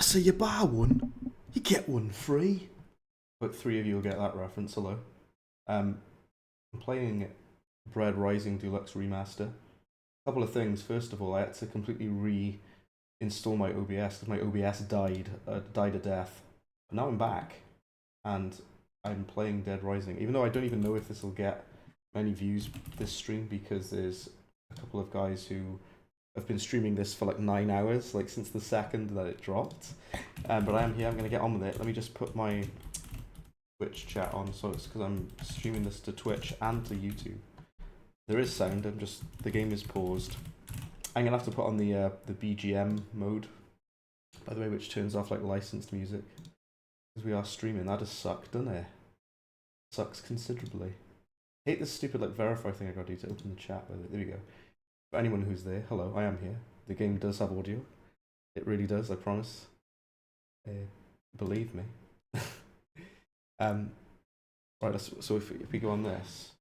So you buy one, you get one free. But 3 of you will get that reference, hello. I'm playing Bread Rising Deluxe Remaster. A couple of things. First of all, I had to completely reinstall my OBS because my OBS died a death. But now I'm back, and I'm playing Dead Rising. Even though I don't even know if this will get many views this stream, because there's a couple of guys who have been streaming this for like 9 hours, like since the second that it dropped. But I am here. I'm gonna get on with it. Let me just put my Twitch chat on, so it's because I'm streaming this to Twitch and to YouTube. There is sound. The game is paused. I'm gonna have to put on the BGM mode, by the way, which turns off like licensed music, because we are streaming. That does suck, doesn't it? Sucks considerably. I hate this stupid like verify thing I gotta do to open the chat. By the way, there we go. For anyone who's there, hello, I am here. The game does have audio. It really does, I promise. Believe me. Right, so if we go on this,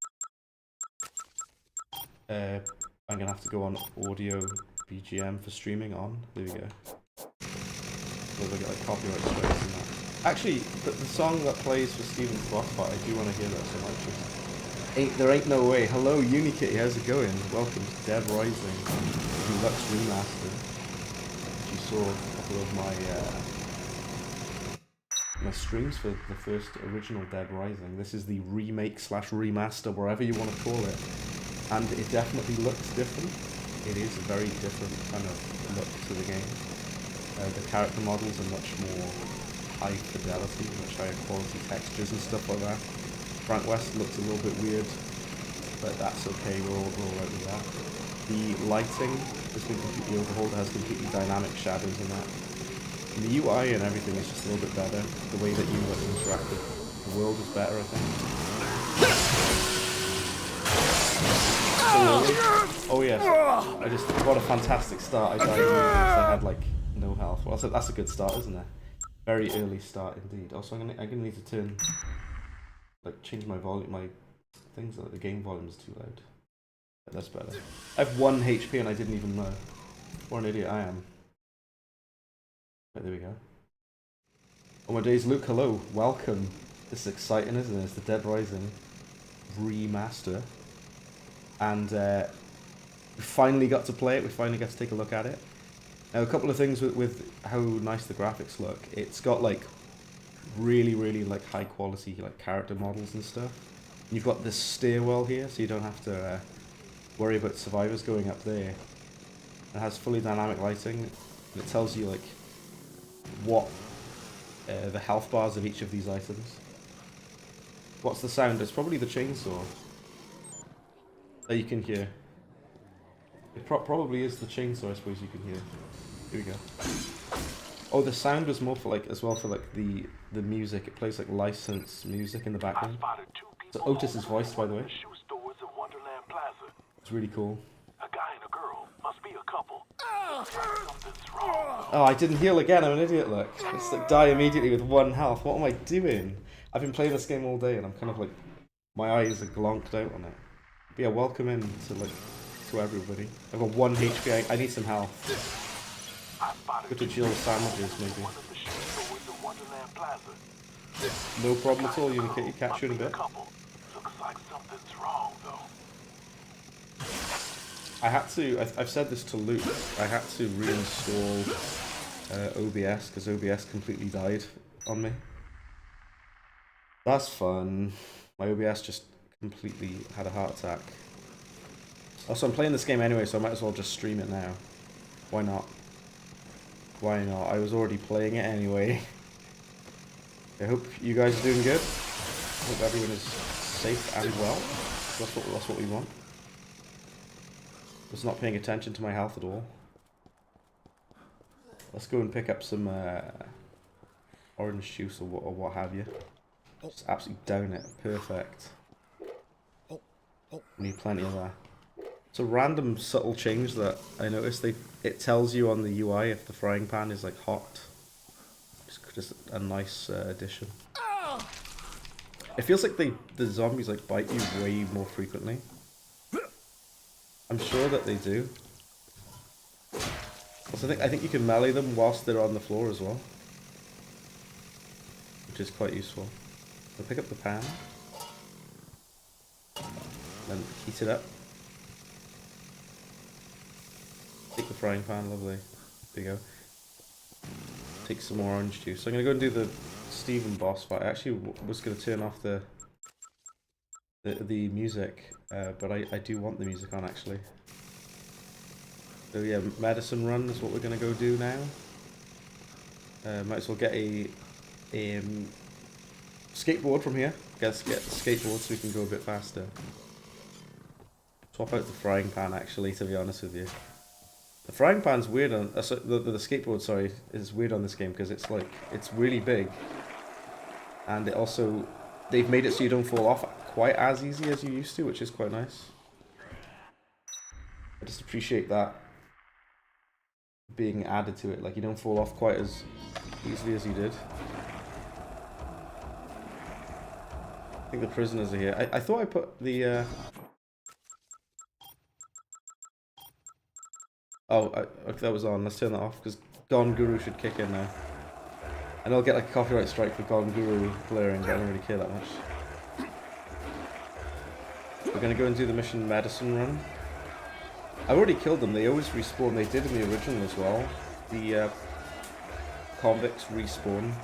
I'm gonna have to go on audio BGM for streaming on. There we go. So they get like copyright strikes and that. Actually, the song that plays for Steven's Bossbot, I do want to hear that so much. There ain't no way. Hello, Unikitty, how's it going? Welcome to Dead Rising Deluxe Remaster. You saw a couple of my streams for the first original Dead Rising. This is the remake / remaster, wherever you want to call it, and it definitely looks different. It is a very different kind of look to the game. The character models are much more high fidelity, much higher quality textures and stuff like that. Frank West looks a little bit weird, but that's okay, we're all right with that. The lighting has been completely overhauled, it has completely dynamic shadows and that. And the UI and everything is just a little bit better. The way that you interact with the world is better, I think. Oh yes, what a fantastic start. I died because I had like no health. Well, that's a good start, isn't it? Very early start indeed. Also, I'm gonna need to change my volume. My things like the game volume is too loud. Yeah, that's better. I have 1 HP and I didn't even know. What an idiot I am. Right, there we go. Oh my days, Luke, hello, welcome. This is exciting, isn't it? It's the Dead Rising remaster. And we finally got to play it, we finally got to take a look at it. Now, a couple of things with how nice the graphics look. It's got like really like high quality like character models and stuff. And you've got this stairwell here, so you don't have to worry about survivors going up there. It has fully dynamic lighting, and it tells you like what the health bars of each of these items. What's the sound? It's probably the chainsaw that you can hear. It probably is the chainsaw, I suppose you can hear. Here we go. Oh, the sound was more for like, as well for like the music. It plays like licensed music in the background. So Otis is voiced, by the way. It's really cool. A guy and a girl must be a couple. Oh, I didn't heal again. I'm an idiot. Look, it's like die immediately with 1 health. What am I doing? I've been playing this game all day, and I'm kind of like, my eyes are glonked out on it. But yeah, welcome in to everybody. I've got 1 HP. I need some health. Go to Jill's sandwiches, maybe. No problem at all, Unikitty. Catch you in a bit. I had to, I've said this to Luke, I had to reinstall OBS because OBS completely died on me. That's fun. My OBS just completely had a heart attack. Also, I'm playing this game anyway, so I might as well just stream it now. Why not? Why not? I was already playing it anyway. I hope you guys are doing good. I hope everyone is safe and well. That's what we want. Just not paying attention to my health at all. Let's go and pick up some orange juice or what have you. Just absolutely down it. Perfect. We need plenty of that. It's a random subtle change that I noticed. It tells you on the UI if the frying pan is like hot. Just a nice addition. It feels like the zombies like bite you way more frequently. I'm sure that they do. Also, I think you can melee them whilst they're on the floor as well, which is quite useful. So pick up the pan, then heat it up. Take the frying pan, lovely. There you go. Take some more orange juice. So I'm gonna go and do the Steven boss fight. I actually was gonna turn off the music, but I do want the music on actually. So yeah, medicine run is what we're gonna go do now. Might as well get a skateboard from here. Get the skateboard so we can go a bit faster. Swap out the frying pan actually, to be honest with you. The frying pan's weird on the skateboard. Sorry, is weird on this game because it's like it's really big, and it also they've made it so you don't fall off quite as easy as you used to, which is quite nice. I just appreciate that being added to it. Like you don't fall off quite as easily as you did. I think the prisoners are here. I thought I put the. Okay, that was on. Let's turn that off because Gone Guru should kick in now. And I'll get like a copyright strike for Gone Guru blaring, but I don't really care that much. We're gonna go and do the mission medicine run. I've already killed them. They always respawn. They did in the original as well. The convicts respawn.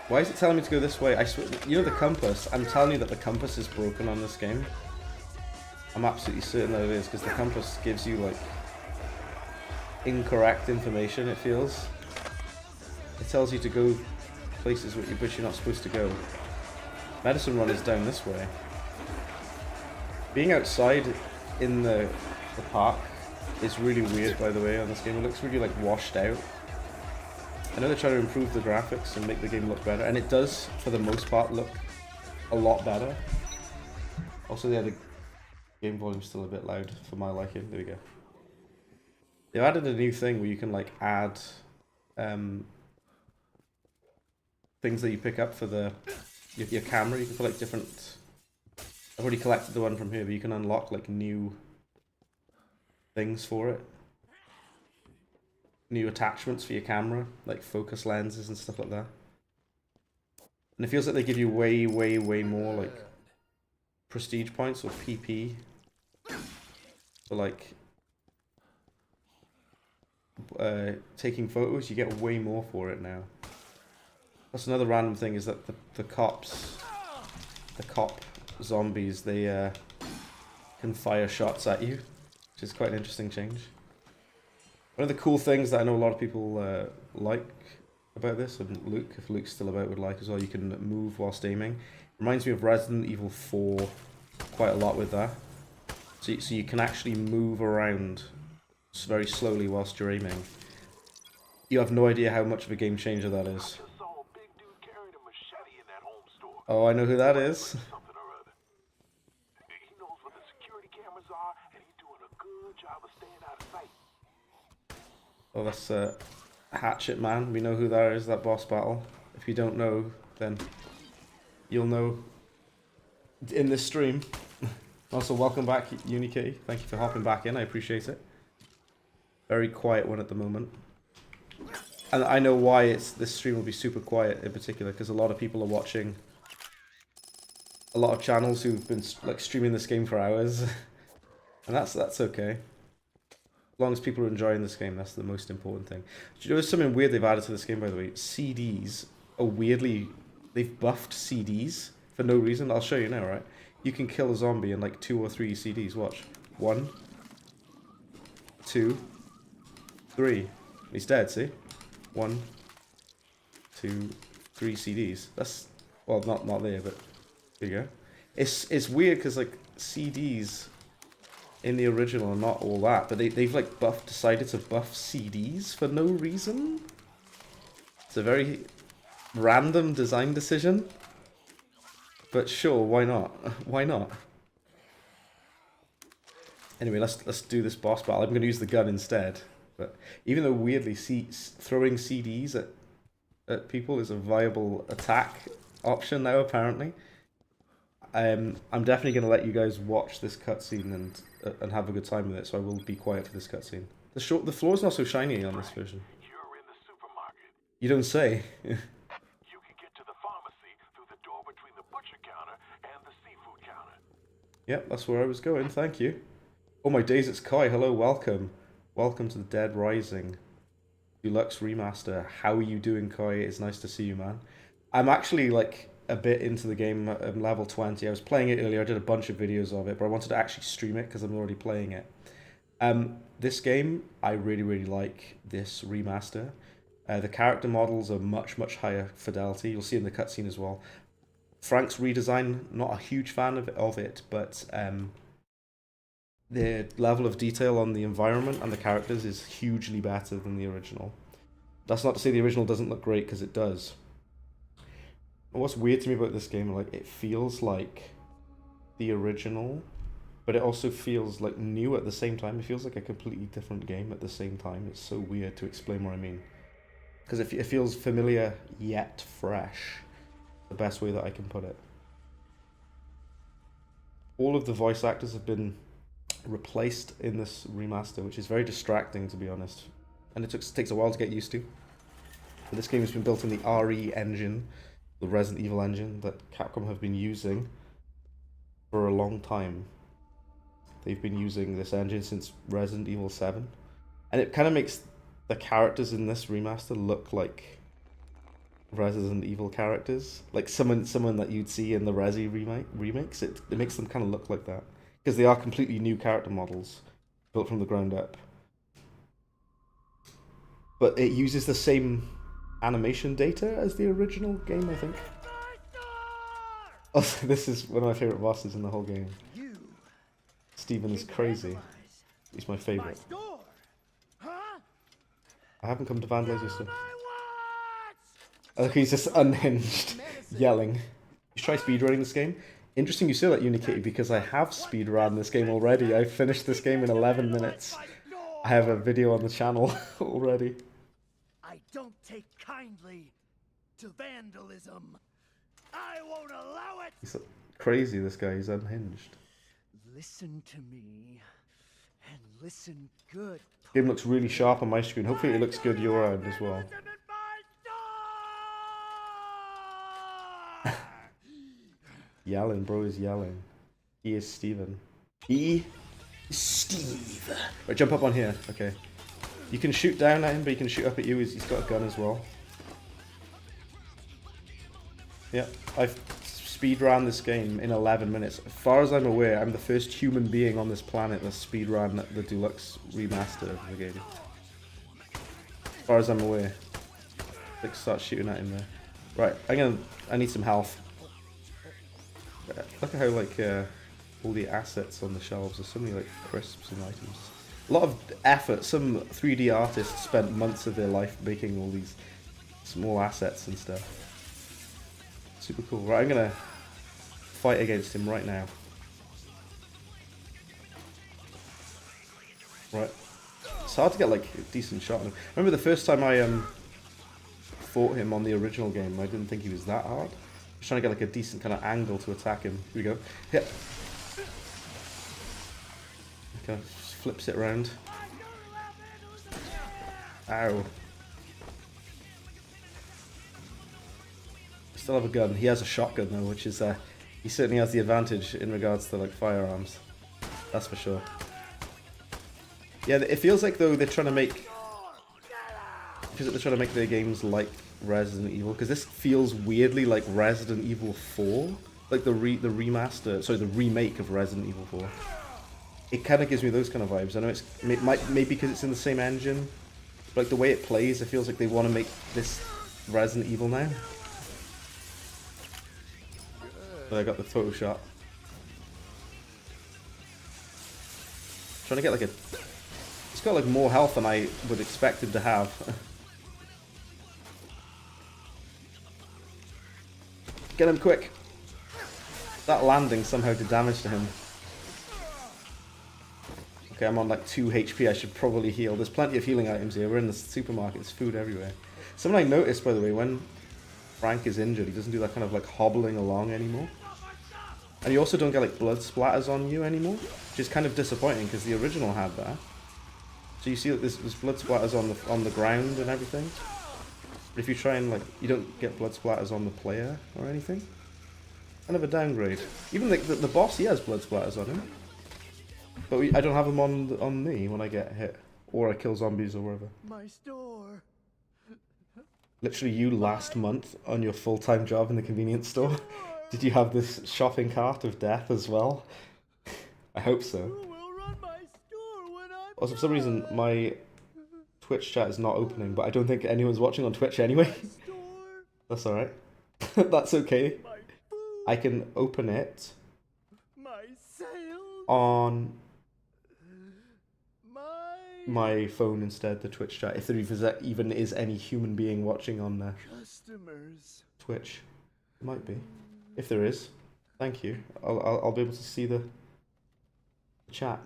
Why is it telling me to go this way? I swear, you know the compass? I'm telling you that the compass is broken on this game. I'm absolutely certain that it is, because the compass gives you, like, incorrect information, it feels. It tells you to go places which you're not supposed to go. Medicine run is down this way. Being outside in the park is really weird, by the way, on this game. It looks really, like, washed out. I know they're trying to improve the graphics and make the game look better, and it does, for the most part, look a lot better. Also, the game volume's still a bit loud for my liking. There we go. They've added a new thing where you can, like, add things that you pick up for your camera. You can put, like, different... I've already collected the one from here, but you can unlock, like, new things for it. New attachments for your camera, like focus lenses and stuff like that. And it feels like they give you way, way, way more, like, prestige points or PP for, like, taking photos. You get way more for it now. That's another random thing, is that the cop zombies, they can fire shots at you, which is quite an interesting change. One of the cool things that I know a lot of people like about this, and Luke, if Luke's still about, would like as well, you can move whilst aiming. Reminds me of Resident Evil 4 quite a lot with that. So you can actually move around very slowly whilst you're aiming. You have no idea how much of a game changer that is. Oh, I know who that is. He knows where the security cameras are, and he's doing a good job of staying out of sight. Oh, that's Hatchet Man. We know who that is, that boss battle. If you don't know, then you'll know in this stream. Also, welcome back, Unikitty. Thank you for hopping back in. I appreciate it. Very quiet one at the moment. And I know why this stream will be super quiet in particular, because a lot of people are watching a lot of channels who've been, like, streaming this game for hours. And that's okay. As long as people are enjoying this game, that's the most important thing. Do you know there's something weird they've added to this game, by the way? CDs are weirdly... They've buffed CDs for no reason. I'll show you now, right? You can kill a zombie in, like, 2 or 3 CDs. Watch. 1, 2, 3. He's dead, see? 1, 2, 3 CDs. That's... Well, not there, but... There you go. It's weird, because, like, CDs... in the original are not all that, but they've like decided to buff CDs for no reason. It's a very random design decision, but sure, why not? Why not? Anyway, let's do this boss battle. I'm going to use the gun instead, but even though weirdly throwing CDs at people is a viable attack option now, apparently. I'm definitely going to let you guys watch this cutscene and and have a good time with it, so I will be quiet for this cutscene. The floor's not so shiny on this version. You're in the supermarket. You don't say. You can get to the pharmacy through the door between the butcher counter and the seafood counter. Yep, that's where I was going, thank you. Oh my days, it's Kai, hello, welcome. Welcome to the Dead Rising Deluxe Remaster. How are you doing, Kai? It's nice to see you, man. I'm actually, like, a bit into the game. I'm level 20. I was playing it earlier, I did a bunch of videos of it, but I wanted to actually stream it because I'm already playing it. This game, I really, really like this remaster. The character models are much, much higher fidelity. You'll see in the cutscene as well. Frank's redesign, not a huge fan of it, but the level of detail on the environment and the characters is hugely better than the original. That's not to say the original doesn't look great, because it does. And what's weird to me about this game, like, it feels like the original, but it also feels like new at the same time. It feels like a completely different game at the same time. It's so weird to explain what I mean. Because it feels familiar yet fresh. The best way that I can put it. All of the voice actors have been replaced in this remaster, which is very distracting, to be honest. And it takes a while to get used to. But this game has been built in the RE engine, the Resident Evil engine that Capcom have been using for a long time. They've been using this engine since Resident Evil 7. And it kind of makes the characters in this remaster look like Resident Evil characters. Like someone that you'd see in the Resi remakes. It makes them kind of look like that. Because they are completely new character models, built from the ground up. But it uses the same animation data as the original game, I think. Also, this is one of my favourite bosses in the whole game. Steven is crazy. He's my favourite. I haven't come to vandalize you, sir. Oh, he's just unhinged, yelling. You try speedrunning this game? Interesting you say that, Unikitty, because I have speedrun this game already. I finished this game in 11 minutes. I have a video on the channel already. I don't take kindly to vandalism. I won't allow it. He's crazy, this guy. He's unhinged. Listen to me and listen good. Game looks really sharp on my screen. Hopefully it looks good your end as well. Yelling, bro, is yelling. He is Steven. He is Steve. Right, jump up on here. Okay. You can shoot down at him, but he can shoot up at you. He's got a gun as well. Yeah, I've speedrun this game in 11 minutes. As far as I'm aware, I'm the first human being on this planet that speedrun the Deluxe Remaster of the game. As far as I'm aware. Like, start shooting at him there. Right, I need some health. Look at how, like, all the assets on the shelves, there's so many, like, crisps and items. A lot of effort. Some 3D artists spent months of their life making all these small assets and stuff. Super cool. Right, I'm gonna fight against him right now. Right. It's hard to get, like, a decent shot on him. Remember the first time I fought him on the original game, I didn't think he was that hard. I was trying to get, like, a decent kind of angle to attack him. Here we go. Hit. Okay, just flips it around. Ow. Still have a gun. He has a shotgun though, which is he certainly has the advantage in regards to, like, firearms. That's for sure. Yeah, it feels like though they're trying to make their games like Resident Evil, because this feels weirdly like Resident Evil 4, like the remaster, sorry, the remake of Resident Evil 4. It kind of gives me those kind of vibes. I know maybe because it's in the same engine, but, like, the way it plays, it feels like they want to make this Resident Evil now. But I got the photo shot. Trying to get, like, it's got, like, more health than I would expect it to have. Get him quick. That landing somehow did damage to him. Okay, I'm on, like, 2 HP. I should probably heal. There's plenty of healing items here. We're in the supermarket. There's food everywhere. Something I noticed, by the way, when Frank is injured, he doesn't do that kind of, like, hobbling along anymore. And you also don't get like blood splatters on you anymore, which is kind of disappointing because the original had that. So you see that there's blood splatters on the ground and everything. But if you try and like, you don't get blood splatters on the player or anything. Kind of a downgrade. Even the boss, he has blood splatters on him. But I don't have them on me when I get hit. Or I kill zombies or whatever. My store. Literally you last month on your full-time job in the convenience store. Did you have this shopping cart of death as well? I hope so. Who will run my store when I'm Also, for some reason, my Twitch chat is not opening, but I don't think anyone's watching on Twitch anyway. store? That's alright. That's okay. My food. I can open it My sales. on My my phone instead, the Twitch chat, if there even is any human being watching on customers. Twitch. It might be. If there is, thank you. I'll be able to see the chat.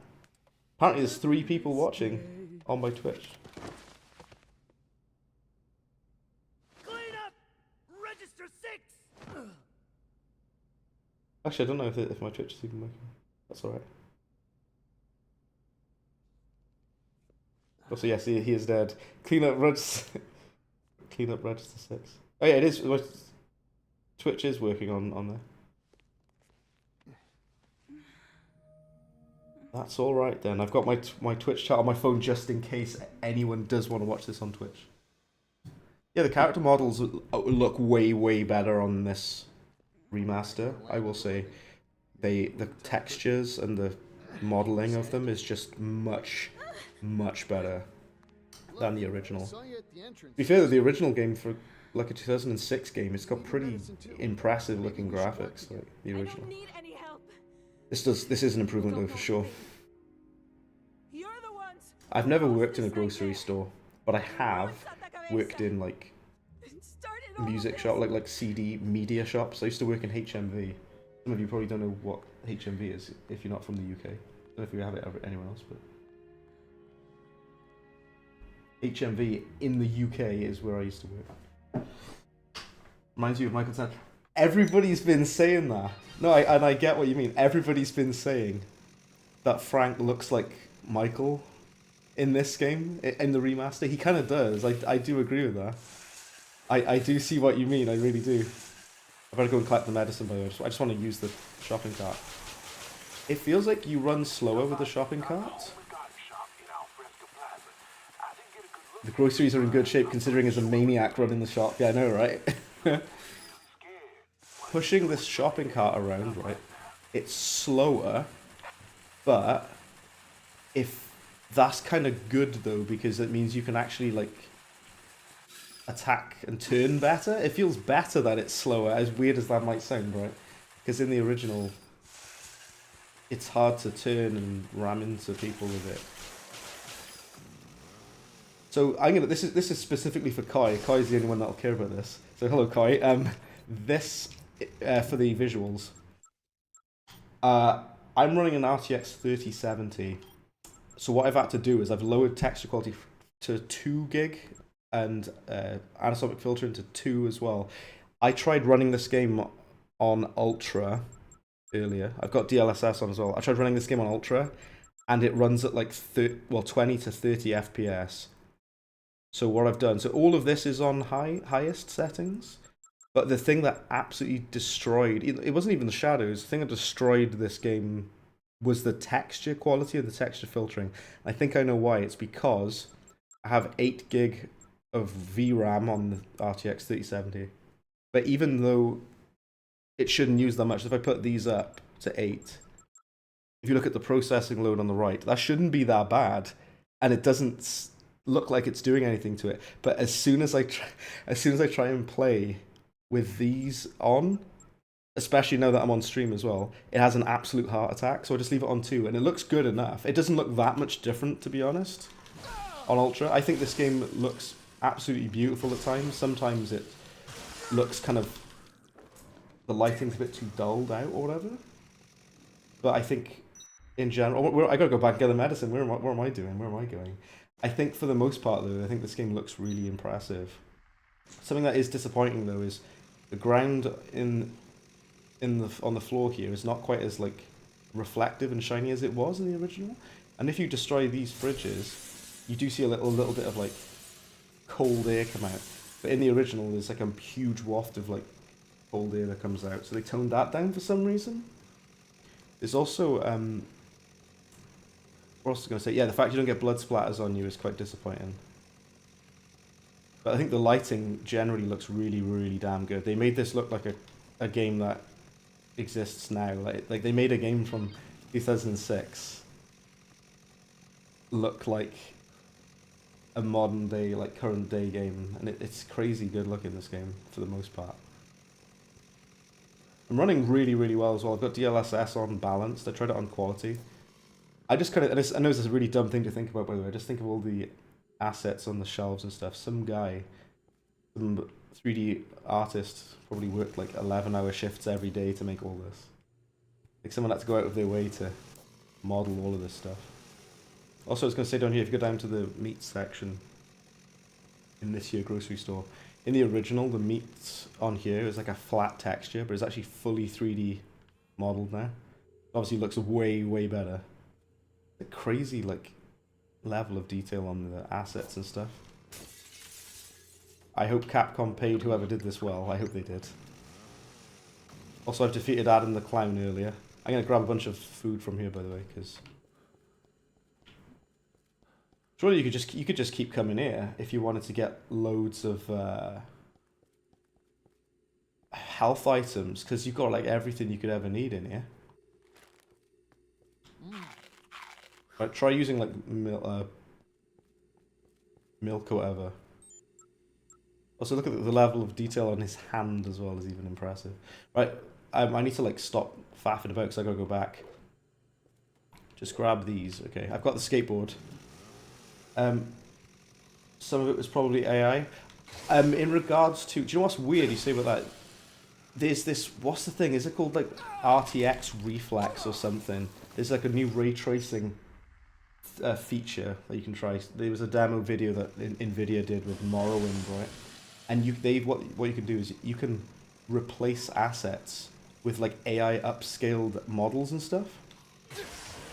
Apparently there's 3 people watching on my Twitch. Clean up. Register 6. Actually, I don't know if my Twitch is even working. That's alright. Also, yes, he is dead. Clean up register. Clean up register 6. Oh yeah, it is. Twitch is working on there. That's all right then. I've got my Twitch chat on my phone just in case anyone does want to watch this on Twitch. Yeah, the character models look way better on this remaster. I will say, the textures and the modeling of them is just much better than the original. To be fair, the original game, for like a 2006 game, it's got pretty impressive looking graphics, like the original. This is an improvement though for sure. I've never worked in a grocery store, but I have worked in like music shop, like CD media shops. I used to work in HMV. Some of you probably don't know what HMV is if you're not from the UK. I don't know if you have it anywhere else, but HMV in the UK is where I used to work. Reminds you of Michael Tan. Everybody's been saying that. No, I get what you mean. Everybody's been saying that Frank looks like Michael in this game, in the remaster. He kind of does. I do agree with that. I do see what you mean. I really do. I better go and collect the medicine, by the way. I just want to use the shopping cart. It feels like you run slower with the shopping cart. The groceries are in good shape considering as a maniac running the shop. Yeah, I know, right? Pushing this shopping cart around, right? It's slower, but if that's kind of good though, because it means you can actually like attack and turn better. It feels better that it's slower, as weird as that might sound, right? Because in the original, it's hard to turn and ram into people with it. So this is specifically for Kai. Kai's the only one that'll care about this. So hello Kai. This for the visuals. I'm running an RTX 3070. So what I've had to do is I've lowered texture quality to 2 gig and anisotropic filter into 2 as well. I tried running this game on Ultra earlier. I've got DLSS on as well. I tried running this game on Ultra, and it runs at like 20 to 30 FPS. So what I've done, so all of this is on highest settings, but the thing that absolutely destroyed, it wasn't even the shadows, the thing that destroyed this game was the texture quality and the texture filtering. I think I know why. It's because I have 8 gig of VRAM on the RTX 3070, but even though it shouldn't use that much, if I put these up to 8, if you look at the processing load on the right, that shouldn't be that bad, and it doesn't look like it's doing anything to it. But as soon as I try and play with these on, especially now that I'm on stream as well, it has an absolute heart attack. So I just leave it on 2, and it looks good enough. It doesn't look that much different, to be honest, on Ultra. I think this game looks absolutely beautiful at times. Sometimes it looks kind of, the lighting's a bit too dulled out or whatever. But I think in general, I gotta go back and get the medicine. Where am I doing? Where am I going? I think for the most part though, I think this game looks really impressive. Something that is disappointing though is the ground in on the floor here is not quite as like reflective and shiny as it was in the original. And if you destroy these fridges, you do see a little bit of like cold air come out. But in the original, there's like a huge waft of like cold air that comes out. So they toned that down for some reason. There's also what else was I going to say? Yeah, the fact you don't get blood splatters on you is quite disappointing. But I think the lighting generally looks really, really damn good. They made this look like a game that exists now. Like they made a game from 2006 look like a modern day, like current day game, and it's crazy good looking, this game for the most part. I'm running really, really well as well. I've got DLSS on balanced. I tried it on quality. I just kind of, I know this is a really dumb thing to think about, by the way. I just think of all the assets on the shelves and stuff. Some guy, some 3D artist, probably worked like 11-hour shifts every day to make all this. Like someone had to go out of their way to model all of this stuff. Also, I was going to say down here, if you go down to the meat section in this here grocery store, in the original, the meat on here is like a flat texture, but it's actually fully 3D modeled now. Obviously, it looks way, way better. A crazy like level of detail on the assets and stuff. I hope Capcom paid whoever did this well. I hope they did. Also, I've defeated Adam the Clown earlier. I'm going to grab a bunch of food from here, by the way, because surely you could just keep coming here if you wanted to get loads of health items, because you've got like everything you could ever need in here. Right, try using like milk or whatever. Also, look at the level of detail on his hand as well is even impressive. Right, I need to like stop faffing about because I gotta go back. Just grab these. Okay, I've got the skateboard. Some of it was probably AI. In regards to, do you know what's weird you say about that? There's this, what's the thing? Is it called like RTX Reflex or something? There's like a new ray tracing feature that you can try. There was a demo video that Nvidia did with Morrowind, right? And what you can do is you can replace assets with like AI upscaled models and stuff.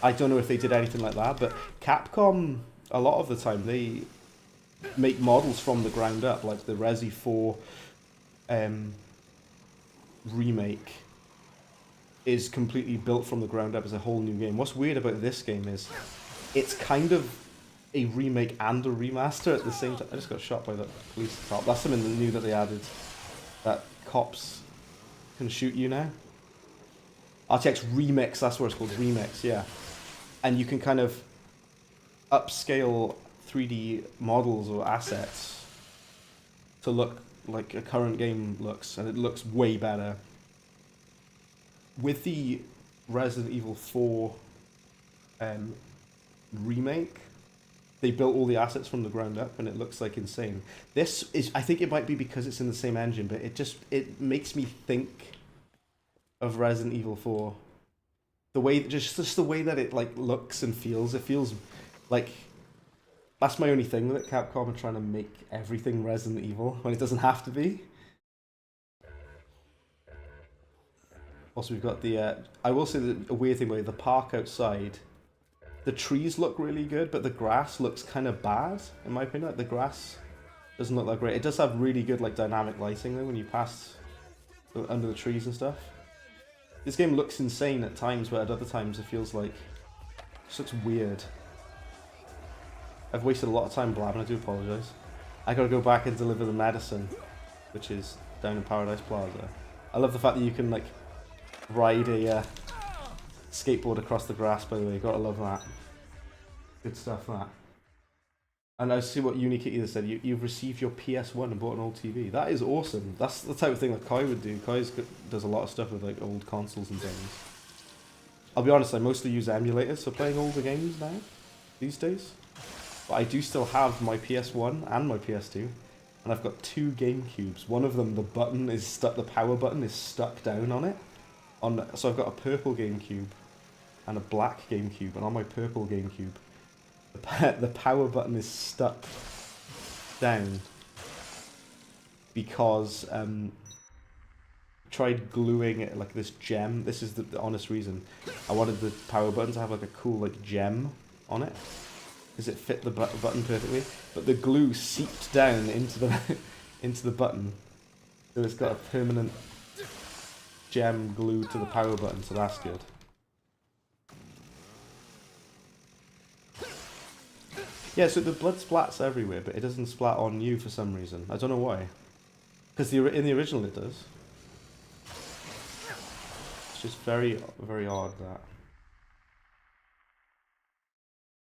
I don't know if they did anything like that, but Capcom, a lot of the time, they make models from the ground up, like the Resi 4 remake is completely built from the ground up as a whole new game. What's weird about this game is it's kind of a remake and a remaster at the same time. I just got shot by the police cop. That's something new that they added, that cops can shoot you now. RTX Remix, that's what it's called, Remix, yeah. And you can kind of upscale 3D models or assets to look like a current game looks, and it looks way better. With the Resident Evil 4 remake, they built all the assets from the ground up, and it looks like insane. This is, I think it might be because it's in the same engine, but it makes me think of Resident Evil 4. The way, just the way that it like looks and feels, it feels like, that's my only thing with it. Capcom are trying to make everything Resident Evil when it doesn't have to be. Also, we've got the, I will say that a weird thing about the park outside, the trees look really good, but the grass looks kind of bad, in my opinion. Like, the grass doesn't look that great. It does have really good like dynamic lighting though when you pass under the trees and stuff. This game looks insane at times, but at other times it feels like, it just looks weird. I've wasted a lot of time blabbing, I do apologise. I gotta go back and deliver the medicine, which is down in Paradise Plaza. I love the fact that you can like ride a skateboard across the grass, by the way. Gotta love that. Good stuff, that. And I see what Unikitty said. You've received your PS1 and bought an old TV. That is awesome. That's the type of thing that Kai would do. Kai does a lot of stuff with like old consoles and things. I'll be honest, I mostly use emulators for playing older games now, these days. But I do still have my PS1 and my PS2, and I've got 2 GameCubes. One of them, the button is stuck. The power button is stuck down on it. So I've got a purple GameCube and a black GameCube, and on my purple GameCube, the power button is stuck down because tried gluing it, like this gem. This is the honest reason. I wanted the power button to have like a cool like gem on it, because it fit the button perfectly. But the glue seeped down into the into the button, so it's got a permanent gem glued to the power button. So that's good. Yeah, so the blood splats everywhere, but it doesn't splat on you for some reason. I don't know why. Because in the original it does. It's just very, very odd that.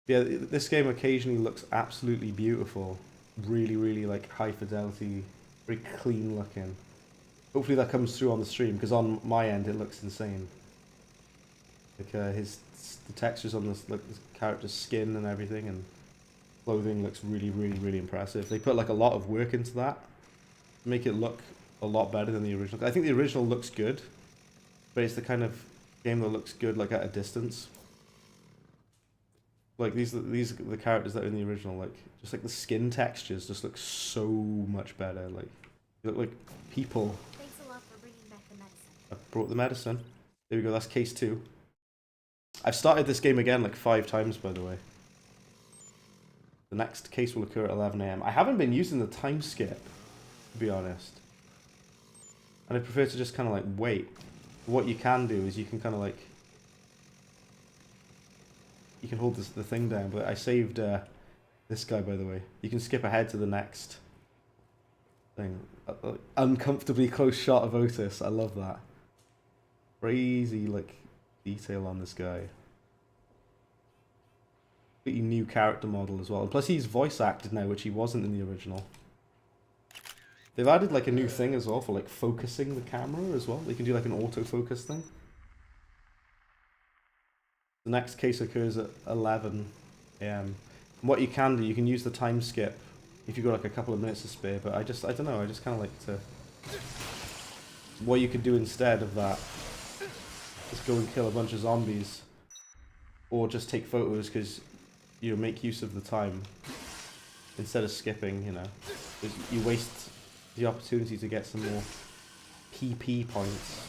Yeah, this game occasionally looks absolutely beautiful. Really, really like high fidelity, very clean looking. Hopefully that comes through on the stream, because on my end it looks insane. Like the textures on this, like this character's skin and everything, and clothing looks really, really, really impressive. They put like a lot of work into that to make it look a lot better than the original. I think the original looks good, but it's the kind of game that looks good like at a distance. Like these are the characters that are in the original. Like just like the skin textures just look so much better. Like they look like people. Thanks a lot for bringing back the medicine. I brought the medicine. There we go. That's case 2. I've started this game again like 5 times, by the way. The next case will occur at 11 AM. I haven't been using the time skip, to be honest. And I prefer to just kind of like wait. What you can do is you can kind of like... You can hold the thing down, but I saved this guy, by the way. You can skip ahead to the next thing. Uncomfortably close shot of Otis. I love that. Crazy, like, detail on this guy. Completely new character model as well. And plus he's voice acted now, which he wasn't in the original. They've added like a new thing as well for like focusing the camera as well. They can do like an autofocus thing. The next case occurs at 11 AM. And what you can do, you can use the time skip if you've got like a couple of minutes to spare, but I don't know, I just kind of like to... What you could do instead of that is go and kill a bunch of zombies. Or just take photos, because you make use of the time instead of skipping, you know. You waste the opportunity to get some more PP points.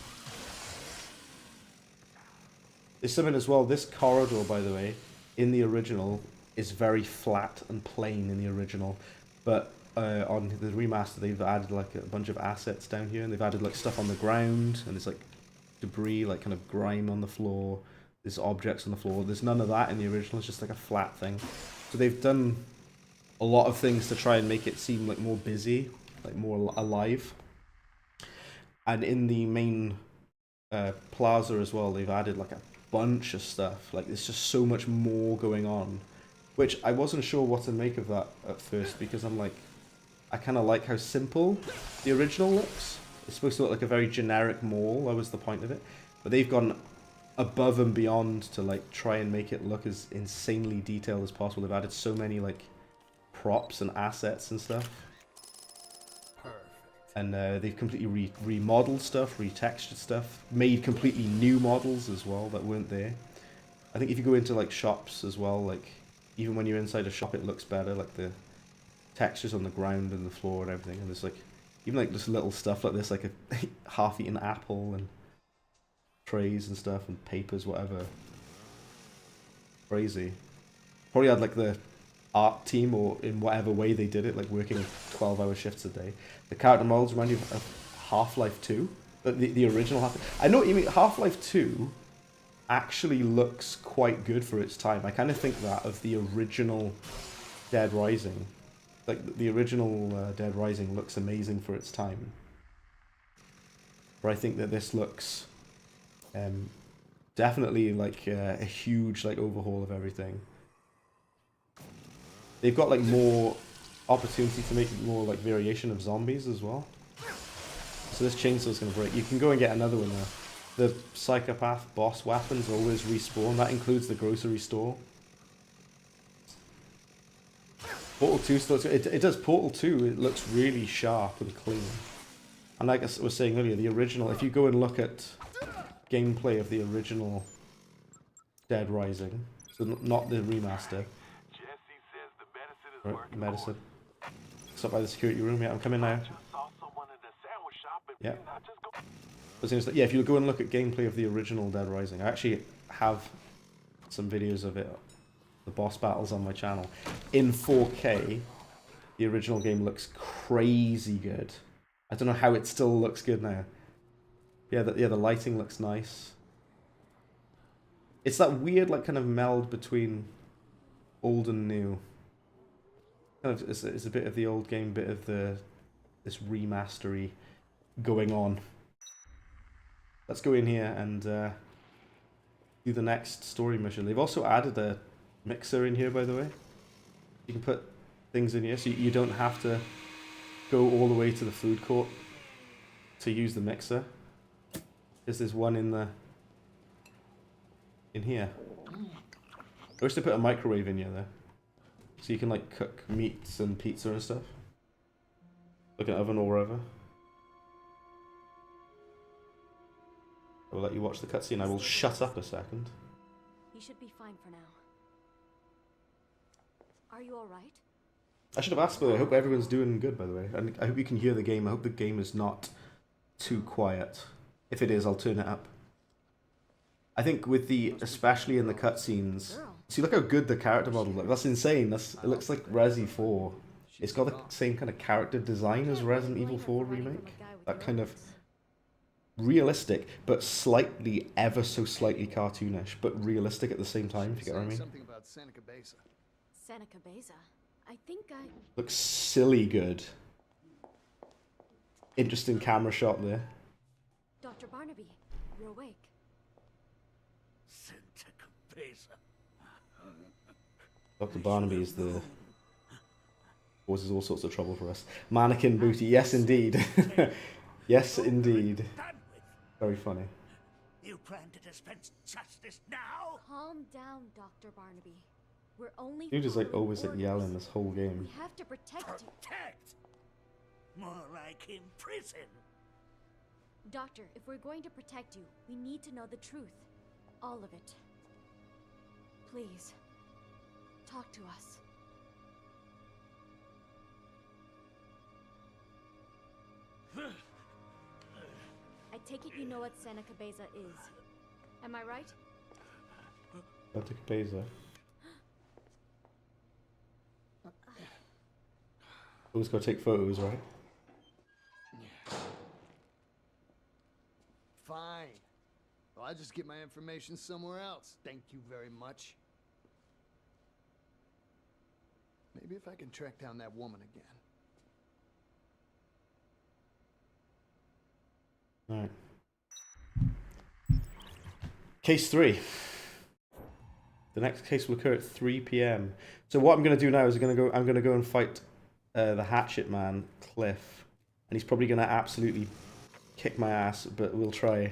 There's something as well, this corridor, by the way, in the original is very flat and plain in the original, but on the remaster they've added like a bunch of assets down here, and they've added like stuff on the ground, and there's like debris, like kind of grime on the floor. There's objects on the floor. There's none of that in the original. It's just like a flat thing. So they've done a lot of things to try and make it seem like more busy, like more alive. And in the main plaza as well, they've added like a bunch of stuff. Like there's just so much more going on, which I wasn't sure what to make of that at first, because I'm like, I kind of like how simple the original looks. It's supposed to look like a very generic mall. That was the point of it. But they've gone above and beyond to like try and make it look as insanely detailed as possible. They've added so many like props and assets and stuff. Perfect. And they've completely remodeled stuff, retextured stuff, made completely new models as well that weren't there. I think if you go into like shops as well, like even when you're inside a shop, it looks better. Like the textures on the ground and the floor and everything. And there's like even like just little stuff like this, like a half-eaten apple and trays and stuff and papers, whatever. Crazy. Probably had like the art team, or in whatever way they did it, like working 12-hour shifts a day. The character models remind you of Half-Life 2, the original Half-Life. I know what you mean. Half-Life 2 actually looks quite good for its time. I kind of think that of the original Dead Rising. Like the original Dead Rising looks amazing for its time. But I think that this looks definitely like a huge like overhaul of everything. They've got like more opportunity to make more like variation of zombies as well. So this chainsaw's gonna break. You can go and get another one there. The psychopath boss weapons always respawn. That includes the grocery store. Portal 2 still, it does Portal 2, it looks really sharp and clean. And like I was saying earlier, the original, if you go and look at gameplay of the original Dead Rising, so not the remaster. Jesse says the medicine is Right, working. medicine. Stop by the security room, yeah, I'm coming now. Saw someone in the sandwich shop and Yeah. not just go. But yeah, if you go and look at gameplay of the original Dead Rising, I actually have some videos of it, the boss battles on my channel. In 4K, the original game looks crazy good. I don't know how it still looks good now. Yeah, the lighting looks nice. It's that weird, like, kind of meld between old and new. Kind of, it's a bit of the old game, bit of this remastery going on. Let's go in here and do the next story mission. They've also added a mixer in here, by the way. You can put things in here, so you don't have to go all the way to the food court to use the mixer. There's one in here. I wish they put a microwave in here though, so you can like cook meats and pizza and stuff. Like an oven or wherever. I will let you watch the cutscene. I will shut up a second. You should be fine for now. Are you alright? I should have asked, but I hope everyone's doing good, by the way. And I hope you can hear the game. I hope the game is not too quiet. If it is, I'll turn it up. I think with especially in the cutscenes, see, look how good the character model looks. That's insane. It looks like Resi 4. It's got the same kind of character design as Resident Evil 4 Remake. That kind of realistic, but slightly, ever so slightly cartoonish, but realistic at the same time, if you get what I mean. Something about Seneca Beza. Seneca Beza. I think I... Looks silly good. Interesting camera shot there. Dr. Barnaby, you're awake. Seneca Beza. Dr. Barnaby is causes all sorts of trouble for us. Mannequin booty, yes indeed. Yes indeed. Very funny. You plan to dispense justice now? Calm down, Dr. Barnaby. We're only... Dude is like following always like orders. yelling this whole game. We have to protect you. Protect? More like imprison. Doctor, if we're going to protect you, we need to know the truth. All of it. Please, talk to us. I take it you know what Seneca Beza is. Am I right? Seneca Beza. Always gotta take photos, right? Fine. Well, I'll just get my information somewhere else. Thank you very much. Maybe if I can track down that woman again. Alright. Case 3. The next case will occur at 3 PM. So what I'm gonna do now is I'm gonna go and fight the Hatchet Man, Cliff. And he's probably gonna absolutely kick my ass, but we'll try.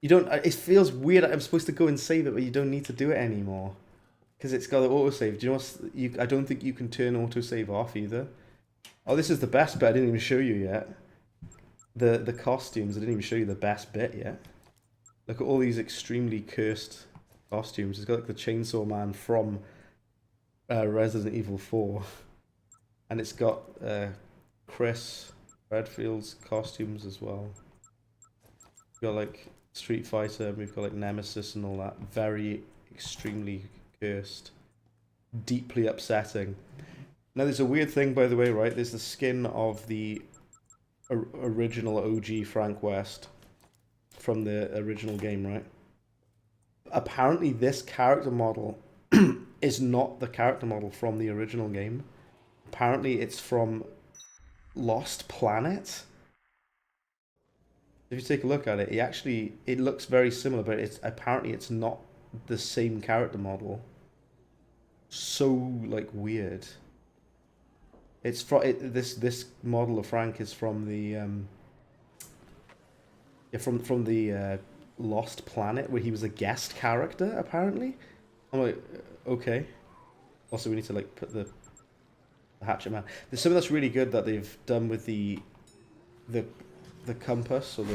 You don't... It feels weird that I'm supposed to go and save it, but you don't need to do it anymore. Because it's got an autosave. Do you know what's... I don't think you can turn autosave off either. Oh, this is the best bit I didn't even show you yet. The costumes, I didn't even show you the best bit yet. Look at all these extremely cursed costumes. It's got like the Chainsaw Man from Resident Evil 4. And it's got Chris Redfield's costumes as well. We've got like Street Fighter, we've got like Nemesis and all that. Very extremely cursed. Deeply upsetting. Now there's a weird thing, by the way, right? There's the skin of the original OG Frank West from the original game, right? Apparently this character model is not the character model from the original game. Apparently it's from Lost Planet. If you take a look at it, it looks very similar, but apparently it's not the same character model. So like weird. It's from this model of Frank is from the from the Lost Planet, where he was a guest character apparently. I'm like, okay. Also, we need to like put the Hatchet Man. There's something that's really good that they've done with the compass, or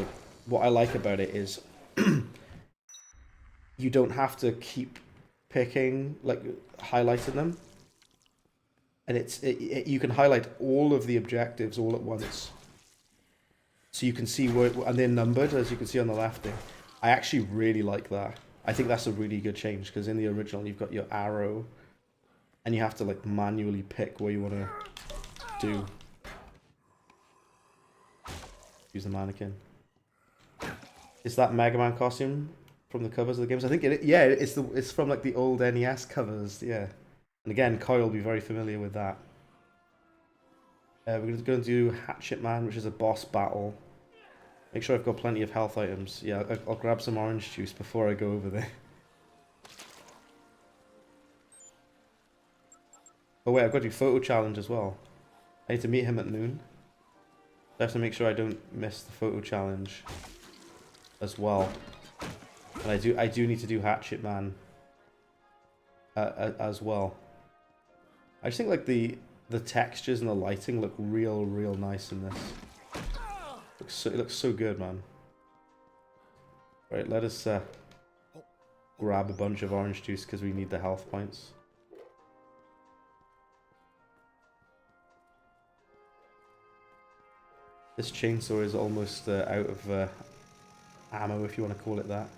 what I like about it is you don't have to keep picking, like highlighting them. And you can highlight all of the objectives all at once. So you can see where, and they're numbered, as you can see on the left there. I actually really like that. I think that's a really good change, because in the original you've got your arrow, and you have to like manually pick where you want to do. Use the mannequin. Is that Mega Man costume from the covers of the games? I think yeah, it's from like the old NES covers, yeah. And again, Kyle will be very familiar with that. We're going to go and do Hatchet Man, which is a boss battle. Make sure I've got plenty of health items. Yeah, I'll grab some orange juice before I go over there. Oh wait, I've got to do photo challenge as well. I need to meet him at noon. I have to make sure I don't miss the photo challenge as well. And I do need to do Hatchet Man as well. I just think like the textures and the lighting look real nice in this. It looks so good, man. Right, let us grab a bunch of orange juice because we need the health points. This chainsaw is almost out of ammo, if you want to call it that.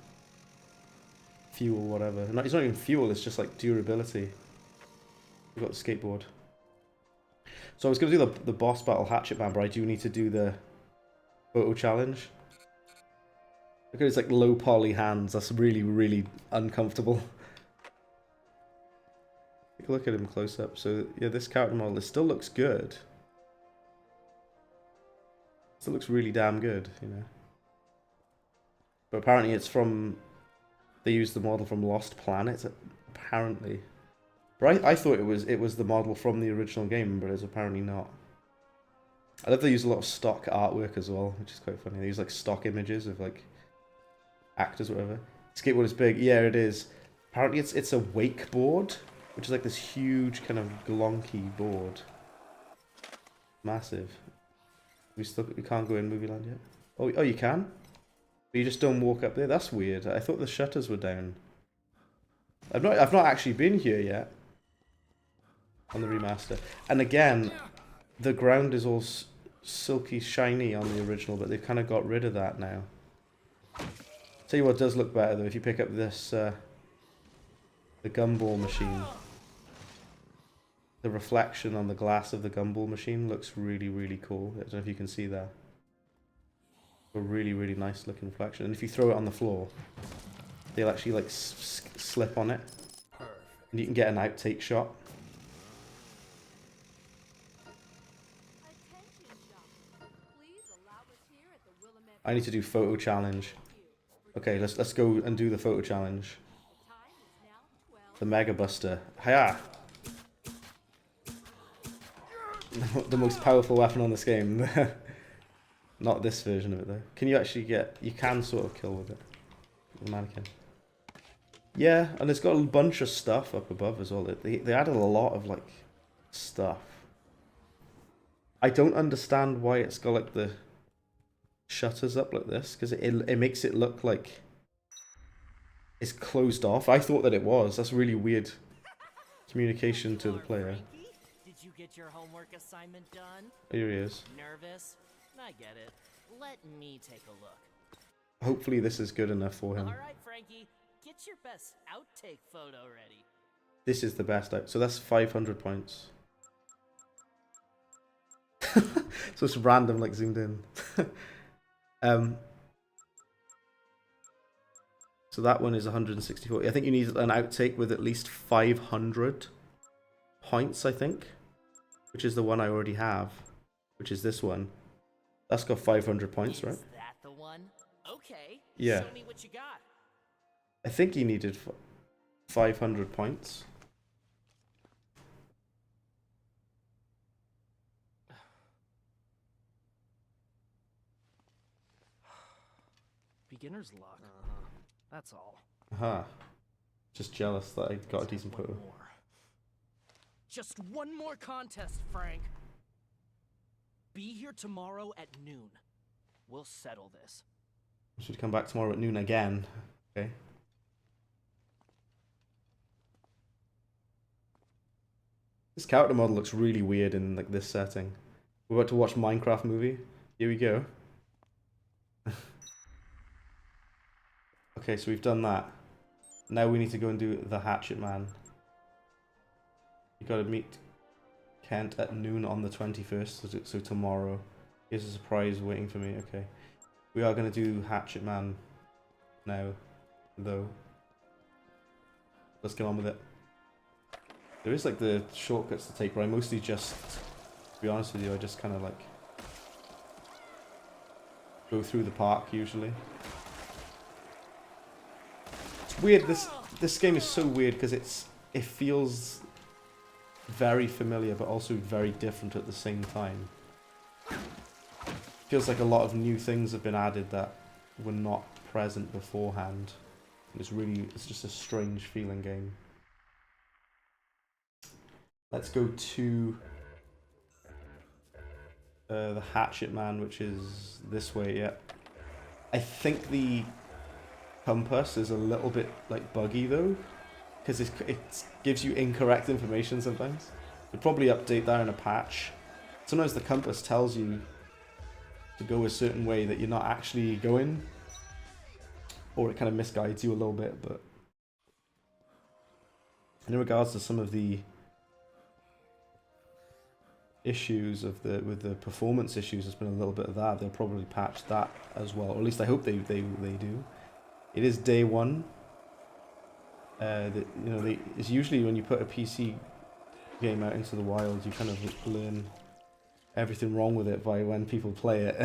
Fuel, whatever. It's not even fuel, it's just like durability. We've got the skateboard. So I was going to do the boss battle Hatchet Man, but I do need to do the photo challenge. Look at his like low poly hands. That's really uncomfortable. Take a look at him close up. So yeah, this character model, it still looks good. Still looks really damn good, you know. But apparently it's from, they used the model from Lost Planet, apparently. Right, I thought it was the model from the original game, but it's apparently not. I love they use a lot of stock artwork as well, which is quite funny. They use like stock images of like actors or whatever. Skateboard is big. Yeah, it is. Apparently it's a wakeboard, which is like this huge kind of glonky board. Massive. We can't go in Movie Land yet. Oh, you can? But you just don't walk up there? That's weird. I thought the shutters were down. I've not actually been here yet. On the remaster. And again, the ground is all silky shiny on the original, but they've kind of got rid of that now. Tell you what does look better though, if you pick up this, the gumball machine. The reflection on the glass of the gumball machine looks really cool. I don't know if you can see that. A really nice looking reflection. And if you throw it on the floor, they'll actually like slip on it. And you can get an outtake shot. I need to do photo challenge. Okay, let's go and do the photo challenge. The Mega Buster. Hiya! The most powerful weapon on this game. Not this version of it though. Can you actually get? You can sort of kill with it. The mannequin. Yeah, and it's got a bunch of stuff up above as well. They added a lot of like stuff. I don't understand why it's got like the shutters up like this, because it makes it look like it's closed off. I thought that it was. That's really weird communication to the player. Did you get your homework assignment done? Here he is. Nervous? I get it. Let me take a look. Hopefully this is good enough for him. All right, Frankie. Get your best outtake photo ready. This is the best out. So that's 500 points. So it's random, like zoomed in. So that one is 164. I think you need an outtake with at least 500 points, I think. Which is the one I already have. Which is this one. That's got 500 points, right? Is that the one? Okay. Yeah. Show me what you got. I think he needed 500 points. Beginner's luck. That's all. Aha. Just jealous that I got a decent photo. Just one more contest, Frank. Be here tomorrow at noon. We'll settle this. I should come back tomorrow at noon again. Okay. This character model looks really weird in like this setting. We're about to watch Minecraft movie. Here we go. Okay, so we've done that. Now we need to go and do the Hatchet Man. You gotta meet Kent at noon on the 21st, so tomorrow. Here's a surprise waiting for me, okay. We are gonna do Hatchet Man now, though. Let's get on with it. There is like the shortcuts to take, but I mostly just, to be honest with you, I just kind of like go through the park usually. It's weird. This game is so weird because it feels very familiar, but also very different at the same time. Feels like a lot of new things have been added that were not present beforehand. It's just a strange feeling game. Let's go to the Hatchet Man, which is this way. Yeah, I think the compass is a little bit like buggy though, because it gives you incorrect information sometimes. You'll probably update that in a patch. Sometimes the compass tells you to go a certain way that you're not actually going, or it kind of misguides you a little bit. But in regards to some of the issues with the performance issues, there's been a little bit of that. They'll probably patch that as well, or at least I hope they do. It is day one. It's usually when you put a PC game out into the wild, you kind of learn everything wrong with it by when people play it,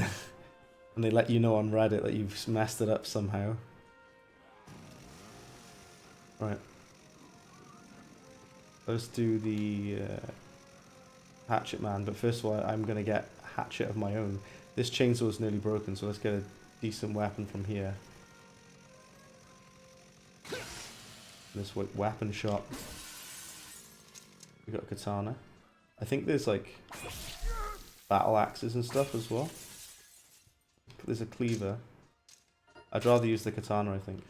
and they let you know on Reddit that you've messed it up somehow. Right. Let's do the Hatchet Man, but first of all, I'm going to get hatchet of my own. This chainsaw is nearly broken, so let's get a decent weapon from here. This weapon shop. We got a katana. I think there's like battle axes and stuff as well. There's a cleaver. I'd rather use the katana, I think.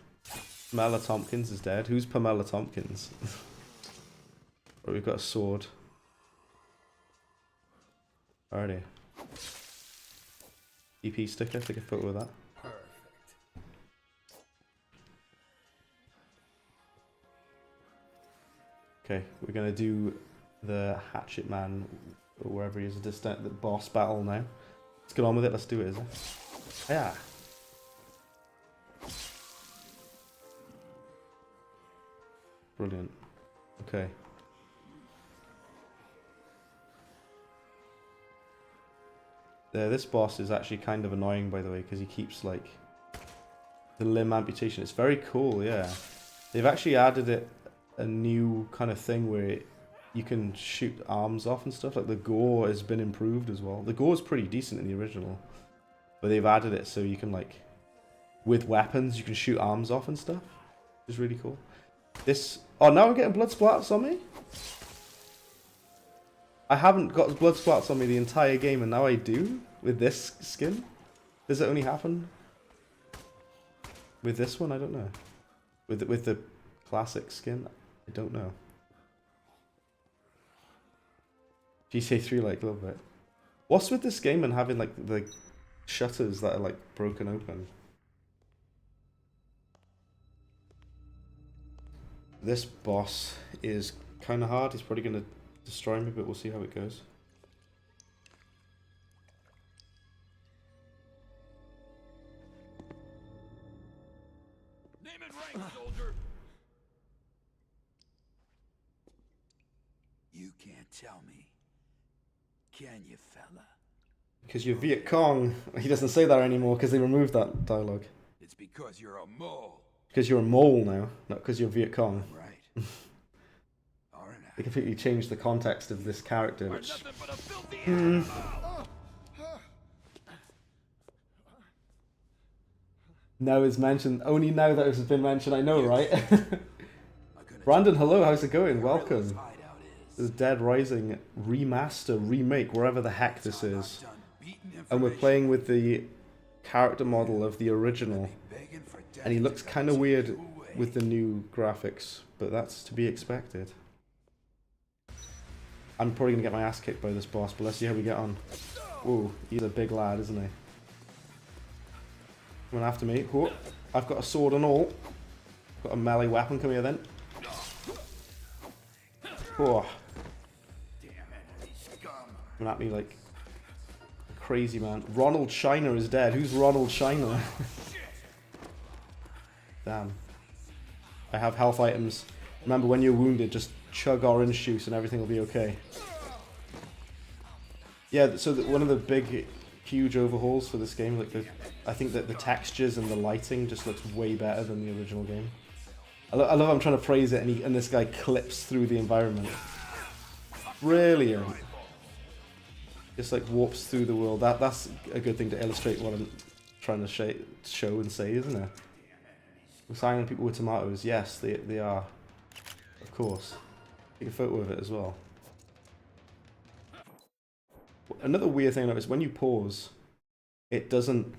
Pamela Tompkins is dead. Who's Pamela Tompkins? Right, we've got a sword. Alrighty. EP sticker, take a photo of that. Okay, we're gonna do the Hatchet Man, or wherever he is, the boss battle now. Let's get on with it, let's do it, is it? Yeah. Brilliant. Okay. This boss is actually kind of annoying, by the way, because he keeps like the limb amputation. It's very cool, yeah. They've actually added a new kind of thing where you can shoot arms off and stuff. Like the gore has been improved as well. The gore is pretty decent in the original, but they've added it so you can like, with weapons, you can shoot arms off and stuff. Which is really cool. Oh, now I'm getting blood splatters on me? I haven't got blood splatters on me the entire game, and now I do with this skin. Does it only happen with this one? I don't know. With the classic skin, I don't know. GTA 3 like a little bit. What's with this game and having like the shutters that are like broken open? This boss is kind of hard. He's probably going to destroy me, but we'll see how it goes. Name and rank, soldier. You can't tell me, can you, fella? Because you're Viet Cong. He doesn't say that anymore because they removed that dialogue. It's because you're a mole. Because you're a mole now, not because you're Viet Cong. Right. Aren't I? They completely changed the context of this character, which... Nothing but a filthy animal. now is mentioned. Only now that it's been mentioned, I know, right? Brandon, hello, how's it going? Welcome. This is Dead Rising Remaster, Remake, wherever the heck this is. And we're playing with the character model of the original. And he looks kind of weird with the new graphics, but that's to be expected. I'm probably going to get my ass kicked by this boss, but let's see how we get on. Whoa, he's a big lad, isn't he? Coming after me. Whoa. I've got a sword and all. Got a melee weapon. Come here then. Oh. Coming at me like crazy, man. Ronald Shiner is dead. Who's Ronald Shiner? Damn. I have health items. Remember, when you're wounded, just chug orange juice and everything will be okay. Yeah, so one of the big, huge overhauls for this game, like I think that the textures and the lighting just looks way better than the original game. I love I'm trying to praise it, and this guy clips through the environment. Brilliant. Just like warps through the world. That's a good thing to illustrate what I'm trying to show and say, isn't it? We're signing people with tomatoes. Yes, they are. Of course. Take a photo of it as well. Another weird thing I noticed, when you pause, it doesn't...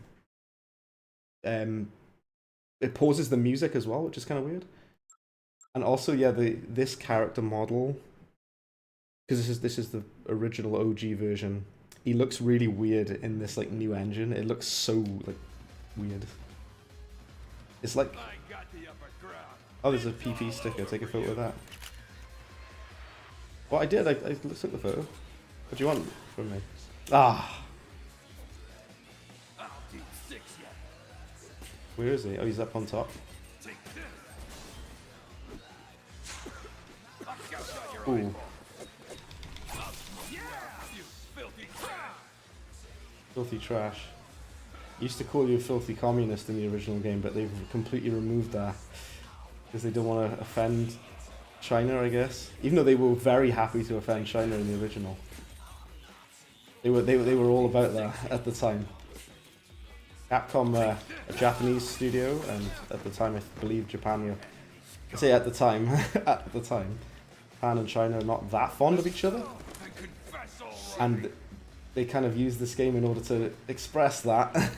it pauses the music as well, which is kind of weird. And also, yeah, this character model, because this is the original OG version, he looks really weird in this like new engine. It looks so like weird. It's like... Oh, there's a PP sticker. Take a photo of that. Well, I did. I took the photo. What do you want from me? Ah. Where is he? Oh, he's up on top. Ooh. Filthy trash. Used to call you a filthy communist in the original game, but they've completely removed that because they don't want to offend China, I guess. Even though they were very happy to offend China in the original, they were all about that at the time. Capcom, a Japanese studio, and at the time I believe Japan. I say at the time, at the time, Japan and China are not that fond of each other, and they kind of used this game in order to express that.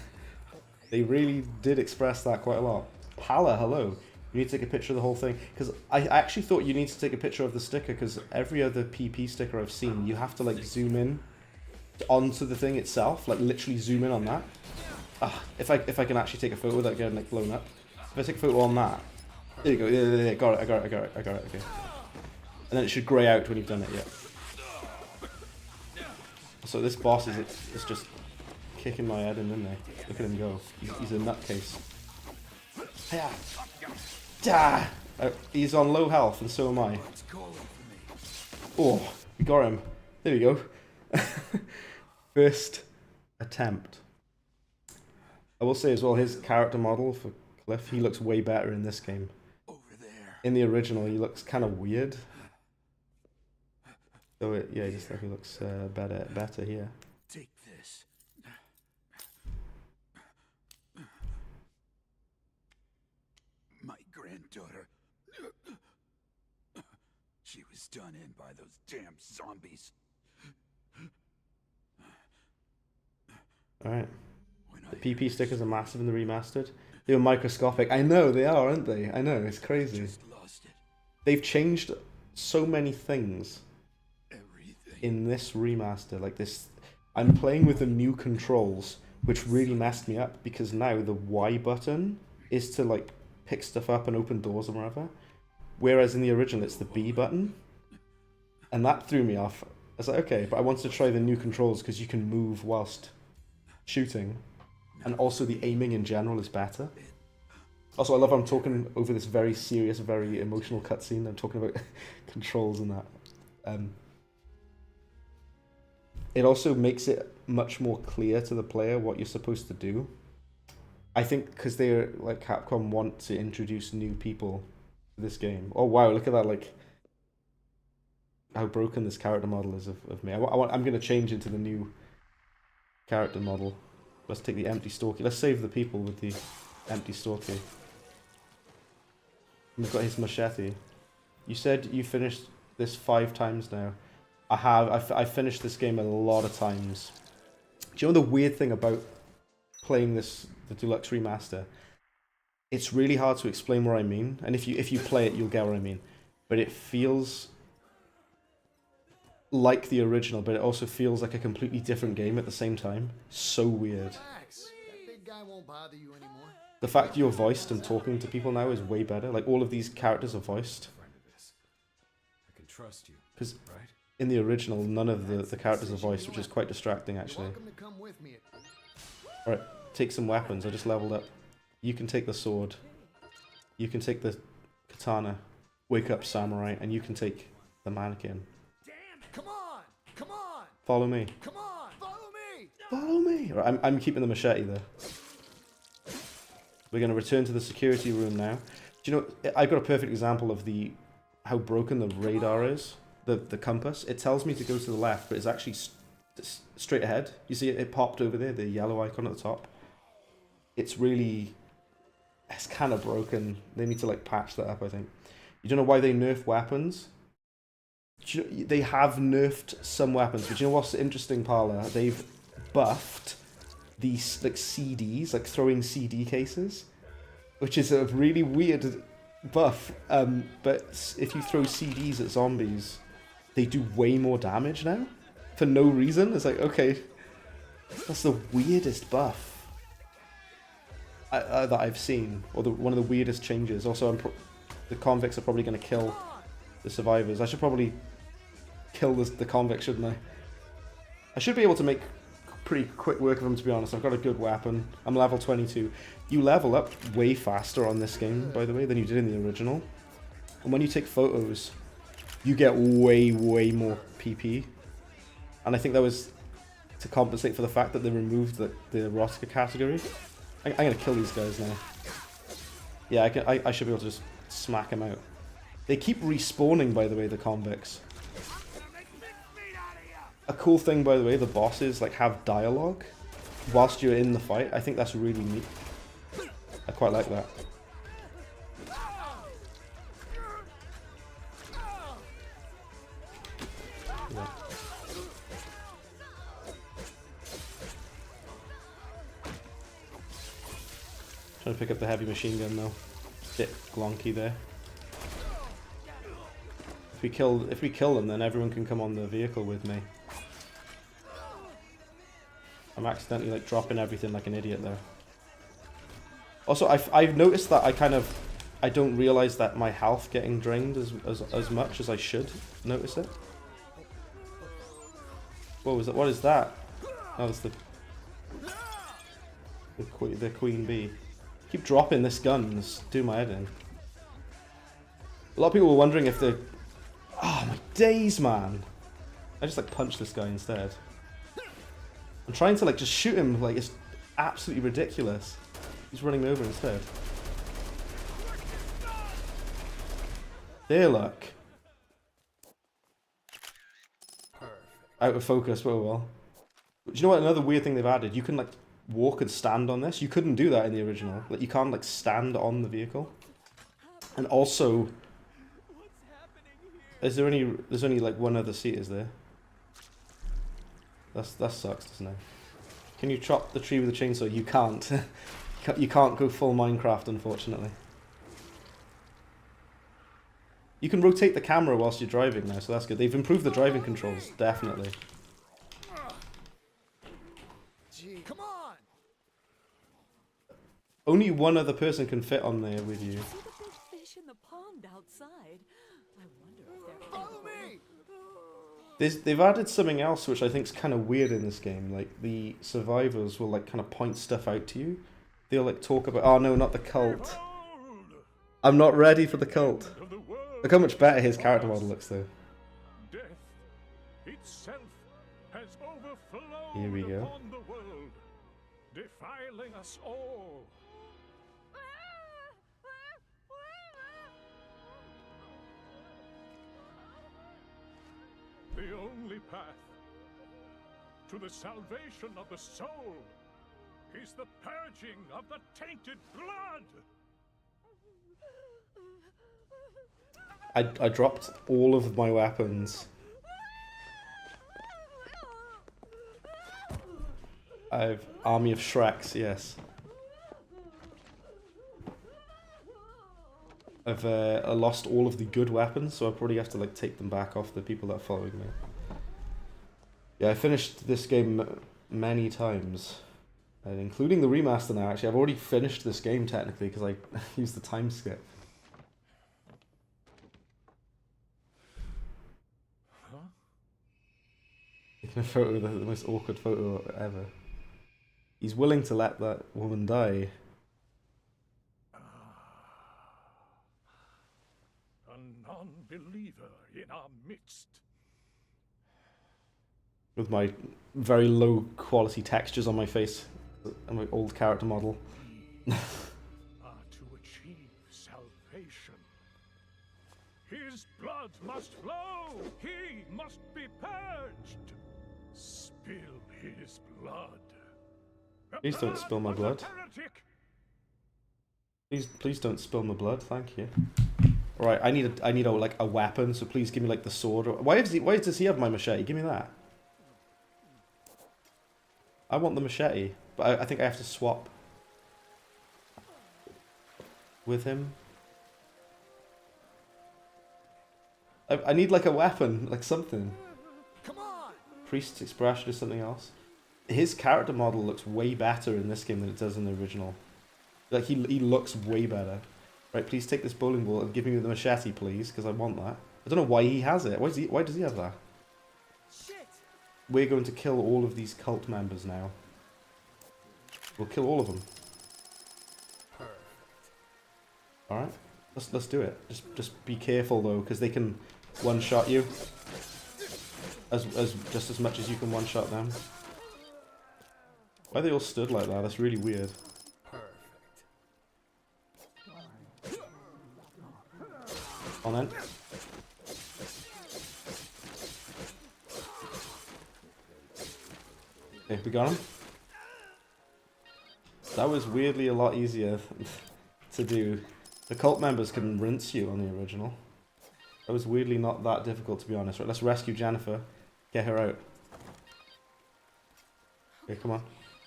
They really did express that quite a lot. Pala, hello. You need to take a picture of the whole thing. Because I actually thought you need to take a picture of the sticker, because every other PP sticker I've seen, you have to like zoom in onto the thing itself, like literally zoom in on that. If I can actually take a photo without getting like blown up. If I take a photo on that, there you go. Yeah, got it. Okay. And then it should grey out when you've done it. Yeah. So this boss is just kicking my head in, isn't he? Look at him go. He's a nutcase. Yeah. He's on low health, and so am I. Oh, we got him. There we go. First attempt. I will say as well, his character model for Cliff, he looks way better in this game. In the original, he looks kind of weird. So yeah, just like he looks better here. Take this. My granddaughter. She was done in by those damn zombies. Alright. The PP stickers are massive in the remastered. They were microscopic. I know, they are, aren't they? I know, it's crazy. They've changed so many things in this remaster. Like this, I'm playing with the new controls, which really messed me up, because now the Y button is to like pick stuff up and open doors and whatever, whereas in the original it's the B button, and that threw me off. I was like, okay, but I wanted to try the new controls because you can move whilst shooting, and also the aiming in general is better. Also, I love how I'm talking over this very serious, very emotional cutscene. I'm talking about controls and that. It also makes it much more clear to the player what you're supposed to do. I think because they're like Capcom want to introduce new people to this game. Oh wow, look at that! Like how broken this character model is of me. I'm going to change into the new character model. Let's take the empty Stalky. Let's save the people with the empty Stalky. We've got his machete. You said you finished this 5 times now. I have. I've finished this game a lot of times. Do you know the weird thing about playing the Deluxe Remaster? It's really hard to explain what I mean. And if you play it, you'll get what I mean. But it feels like the original, but it also feels like a completely different game at the same time. So weird. Relax. That big guy won't bother you anymore. the fact you're voiced and talking to people now is way better. Like, all of these characters are voiced. I can trust you, Because right? in the original, none of the characters are voiced, which is quite distracting, You're actually. welcome to come with me. Alright, take some weapons. I just leveled up. You can take the sword. You can take the katana. Wake up, samurai. And you can take the mannequin. Come on! Come on! Follow me. Come on! Follow me! Follow me! Right, I'm keeping the machete there. We're going to return to the security room now. Do you know, I got a perfect example of how broken the radar is. The compass. It tells me to go to the left, but it's actually straight ahead. You see it popped over there, the yellow icon at the top. It's kind of broken. They need to like patch that up, I think. You don't know why they nerf weapons? They have nerfed some weapons, but you know what's interesting, Parla? They've buffed these like CDs, like throwing CD cases, which is a really weird buff. But if you throw CDs at zombies, they do way more damage now for no reason. It's like, okay, that's the weirdest buff that I've seen, or one of the weirdest changes. Also, the convicts are probably going to kill the survivors. I should probably kill the convicts, shouldn't I? I should be able to make pretty quick work of them, to be honest. I've got a good weapon. I'm level 22. You level up way faster on this game, by the way, than you did in the original. And when you take photos, you get way, way more PP. And I think that was to compensate for the fact that they removed the erotica category. I'm going to kill these guys now. Yeah, I should be able to just smack them out. They keep respawning, by the way, the convicts. A cool thing, by the way, the bosses like have dialogue whilst you're in the fight. I think that's really neat. I quite like that. Yeah. Trying to pick up the heavy machine gun though. Bit glonky there. If we kill them, then everyone can come on the vehicle with me. I'm accidentally like dropping everything like an idiot there. Also, I've noticed that I don't realize that my health getting drained as much as I should notice it. What was it? What is that? Oh, it's the queen bee. Keep dropping this gun. It's doing my head in. A lot of people were wondering if the... Oh my days, man! I just like punched this guy instead. I'm trying to like just shoot him, like it's absolutely ridiculous. He's running me over instead. There, look. Out of focus, but oh well. Do you know what? Another weird thing they've added. You can like walk and stand on this. You couldn't do that in the original. Like you can't like stand on the vehicle. And also, there's only like one other seat, is there? That sucks, doesn't it? Can you chop the tree with a chainsaw? You can't. You can't go full Minecraft, unfortunately. You can rotate the camera whilst you're driving now, so that's good. They've improved the driving controls, definitely. Gee, come on! Only one other person can fit on there with you. See the big fish in the pond outside. I wonder if they're Follow me! They've added something else which I think is kind of weird in this game. Like, the survivors will like kind of point stuff out to you. They'll like talk about, oh no, not the cult. I'm not ready for the cult. Look how much better his character model looks though. Death itself has overflowed Here we go. upon the world, defiling us all. The only path to the salvation of the soul is the purging of the tainted blood. I dropped all of my weapons. I've Army of Shreks, yes. I've lost all of the good weapons, so I probably have to like take them back off the people that are following me. Yeah, I finished this game many times. including the remaster now. Actually, I've already finished this game technically because I used the time skip. Taking a photo, the most awkward photo ever. He's willing to let that woman die. A non-believer in our midst. With my very low quality textures on my face and my old character model. Are to achieve salvation. His blood must flow. He must be purged. Spill his blood. Please don't spill my blood. Please don't spill my blood. Thank you. All right, I need like a weapon. So please give me like the sword. Why does he have my machete? Give me that. I want the machete, but I think I have to swap with him. I need like a weapon, like something. Come on! Priest's expression is something else. His character model looks way better in this game than it does in the original. Like he looks way better. Right, please take this bowling ball and give me the machete, please, because I want that. I don't know why he has it. Why does he have that? Shit! We're going to kill all of these cult members now. We'll kill all of them. Perfect. All right, let's do it. Just be careful though, because they can one-shot you just as much as you can one-shot them. Why are they all stood like that? That's really weird. Perfect. On then. Okay, we got him. That was weirdly a lot easier to do. The cult members can rinse you on the original. That was weirdly not that difficult, to be honest. Right, let's rescue Jennifer. Get her out. Okay, come on.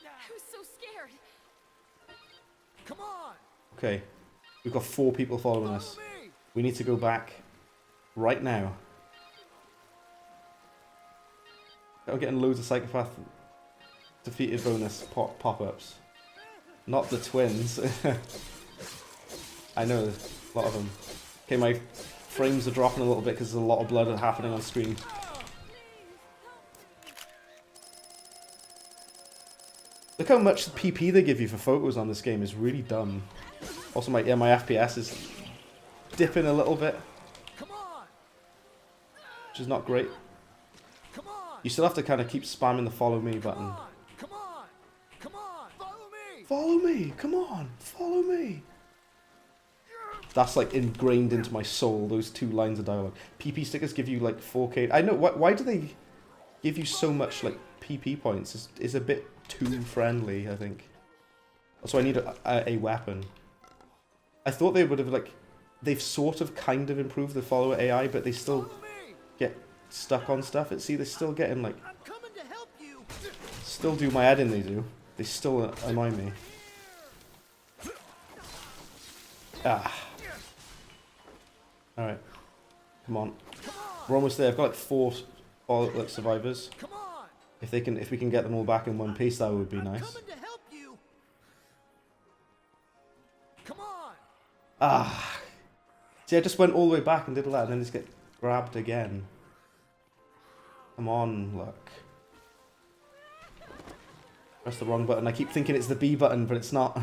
I was so scared. Come on! Okay, we've got 4 people following us. Follow me! We need to go back right now. I'm getting loads of psychopath defeated bonus pop-ups. Not the twins. I know, there's a lot of them. Okay, my frames are dropping a little bit because there's a lot of blood happening on screen. Look how much PP they give you for photos on this game is really dumb. Also, my FPS is dipping a little bit, Come on! which is not great. Come on! You still have to kind of keep spamming the follow me button. Come on! Come on! Follow me! Follow me! Come on! Follow me! That's like ingrained into my soul, those 2 lines of dialogue. PP stickers give you like 4K. I know, why do they give you so much like PP points? Is a bit too friendly, I think. Also, I need a weapon. I thought they would have like... They've sort of kind of improved the follower AI, but they still Follow me! get stuck on stuff. See, they're still getting like... I'm coming to help you. Still do my head in, they do. They still annoy me. Ah. Alright. Come on. We're almost there. I've got like 4 like survivors. Come on! If we can get them all back in one piece, that would be nice. Coming to help you. Come on! Ah. See, I just went all the way back and did all that, and then just get grabbed again. Come on, look. Press the wrong button. I keep thinking it's the B button, but it's not.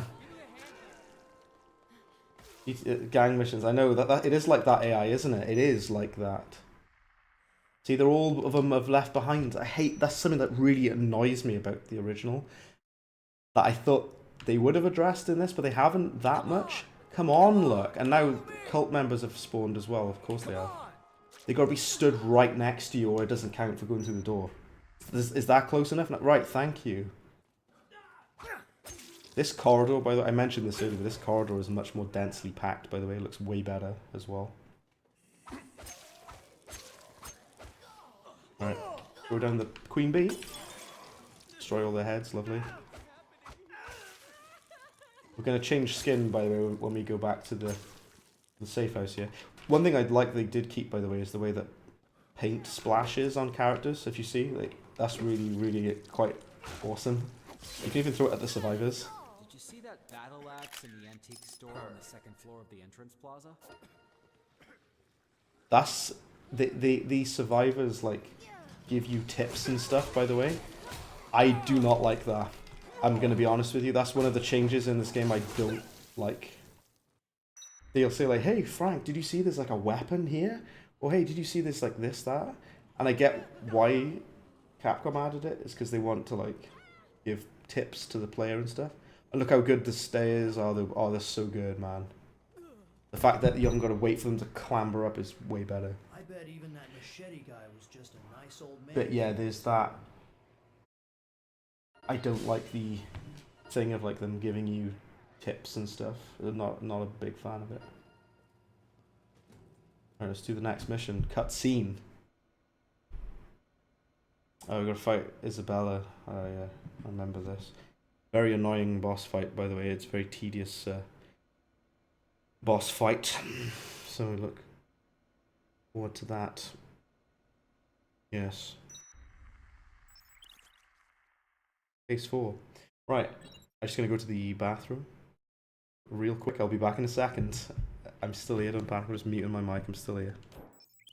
Gang missions. I know that it is like that AI, isn't it? It is like that. See, they're all of them have left behind. I hate. That's something that really annoys me about the original. That I thought they would have addressed in this, but they haven't that much. Come on, look. And now cult members have spawned as well. Of course they have. They got to be stood right next to you, or it doesn't count for going through the door. Is that close enough? Right. Thank you. This corridor, by the way, I mentioned this earlier, but this corridor is much more densely packed, by the way. It looks way better as well. Alright, go down the Queen Bee. Destroy all their heads, lovely. We're going to change skin, by the way, when we go back to the safe house here. One thing I'd like they did keep, by the way, is the way that paint splashes on characters, if you see. Like, that's really, really quite awesome. You can even throw it at the survivors. Did you see that battle axe in the antique store on the second floor of the entrance plaza? That's the survivors like give you tips and stuff, by the way. I do not like that. I'm gonna be honest with you, that's one of the changes in this game I don't like. They'll say like, hey Frank, did you see there's like a weapon here? Or hey, did you see this like this, that? And I get why Capcom added it, it's because they want to like give tips to the player and stuff. And look how good the stairs are, oh they're so good, man. The fact that you haven't got to wait for them to clamber up is way better. I bet even that machete guy was just a nice old man. But yeah, there's that. I don't like the thing of like them giving you tips and stuff. I'm not a big fan of it. Alright, let's do the next mission. Cutscene. Oh, we're gonna fight Isabella. Oh yeah, I remember this. Very annoying boss fight, by the way. It's very tedious boss fight. So we look forward to that. Yes. Phase 4. Right, I'm just gonna go to the bathroom real quick. I'll be back in a second. I'm still here, don't panic. I'm just muting my mic. I'm still here.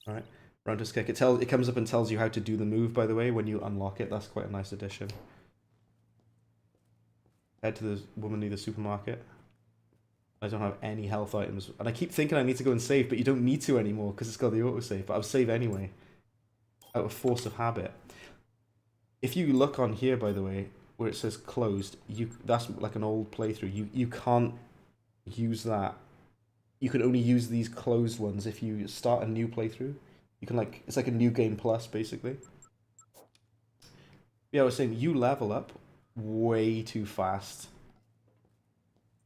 Alright, Roundhouse kick. It comes up and tells you how to do the move, by the way, when you unlock it. That's quite a nice addition. Head to the woman near the supermarket. I don't have any health items. And I keep thinking I need to go and save, but you don't need to anymore because it's got the autosave. But I'll save anyway. Out of force of habit. If you look on here, by the way, where it says closed, that's like an old playthrough. You can't use that. You can only use these closed ones if you start a new playthrough. You can like, it's like a new game plus, basically. Yeah, I was saying, you level up way too fast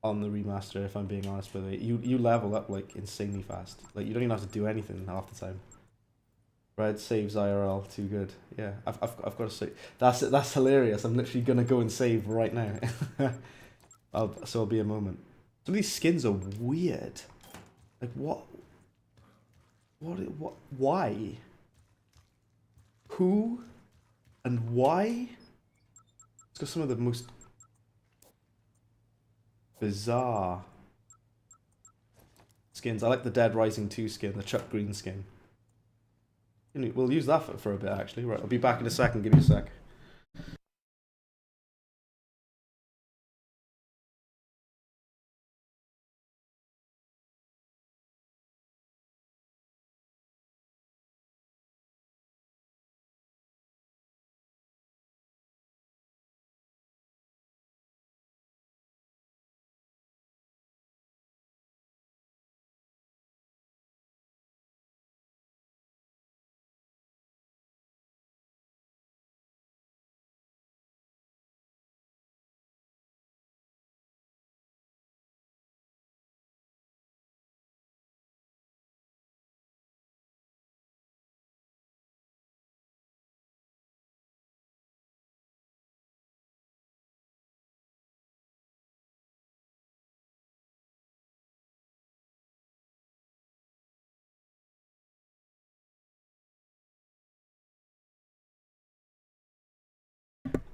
on the remaster, if I'm being honest with you. You level up like insanely fast. Like you don't even have to do anything half the time. Red saves IRL, too good. Yeah, I've got to say that's hilarious. I'm literally gonna go and save right now. So it'll be a moment. Some of these skins are weird. Like what? Why? Who? And why? It's got some of the most bizarre skins. I like the Dead Rising 2 skin, the Chuck Green skin. We'll use that for a bit, actually. Right, I'll be back in a second. Give me a sec.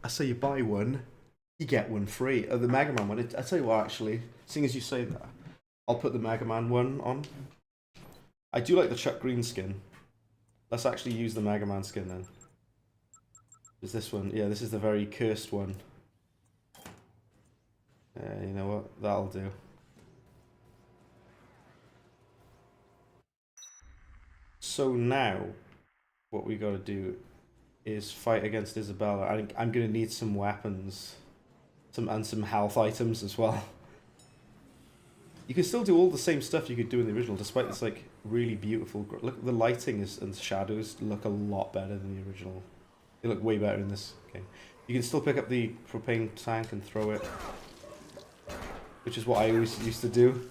I say you buy one, you get one free. The Mega Man one, I tell you what, actually, seeing as you say that, I'll put the Mega Man one on. I do like the Chuck Green skin. Let's actually use the Mega Man skin then. Is this one? Yeah, this is the very cursed one. You know what? That'll do. So now, what we gotta do is fight against Isabella. I think I'm gonna need some weapons, and some health items as well. You can still do all the same stuff you could do in the original, despite this like really beautiful. Look, the lighting and the shadows look a lot better than the original. They look way better in this game. You can still pick up the propane tank and throw it, which is what I always used to do.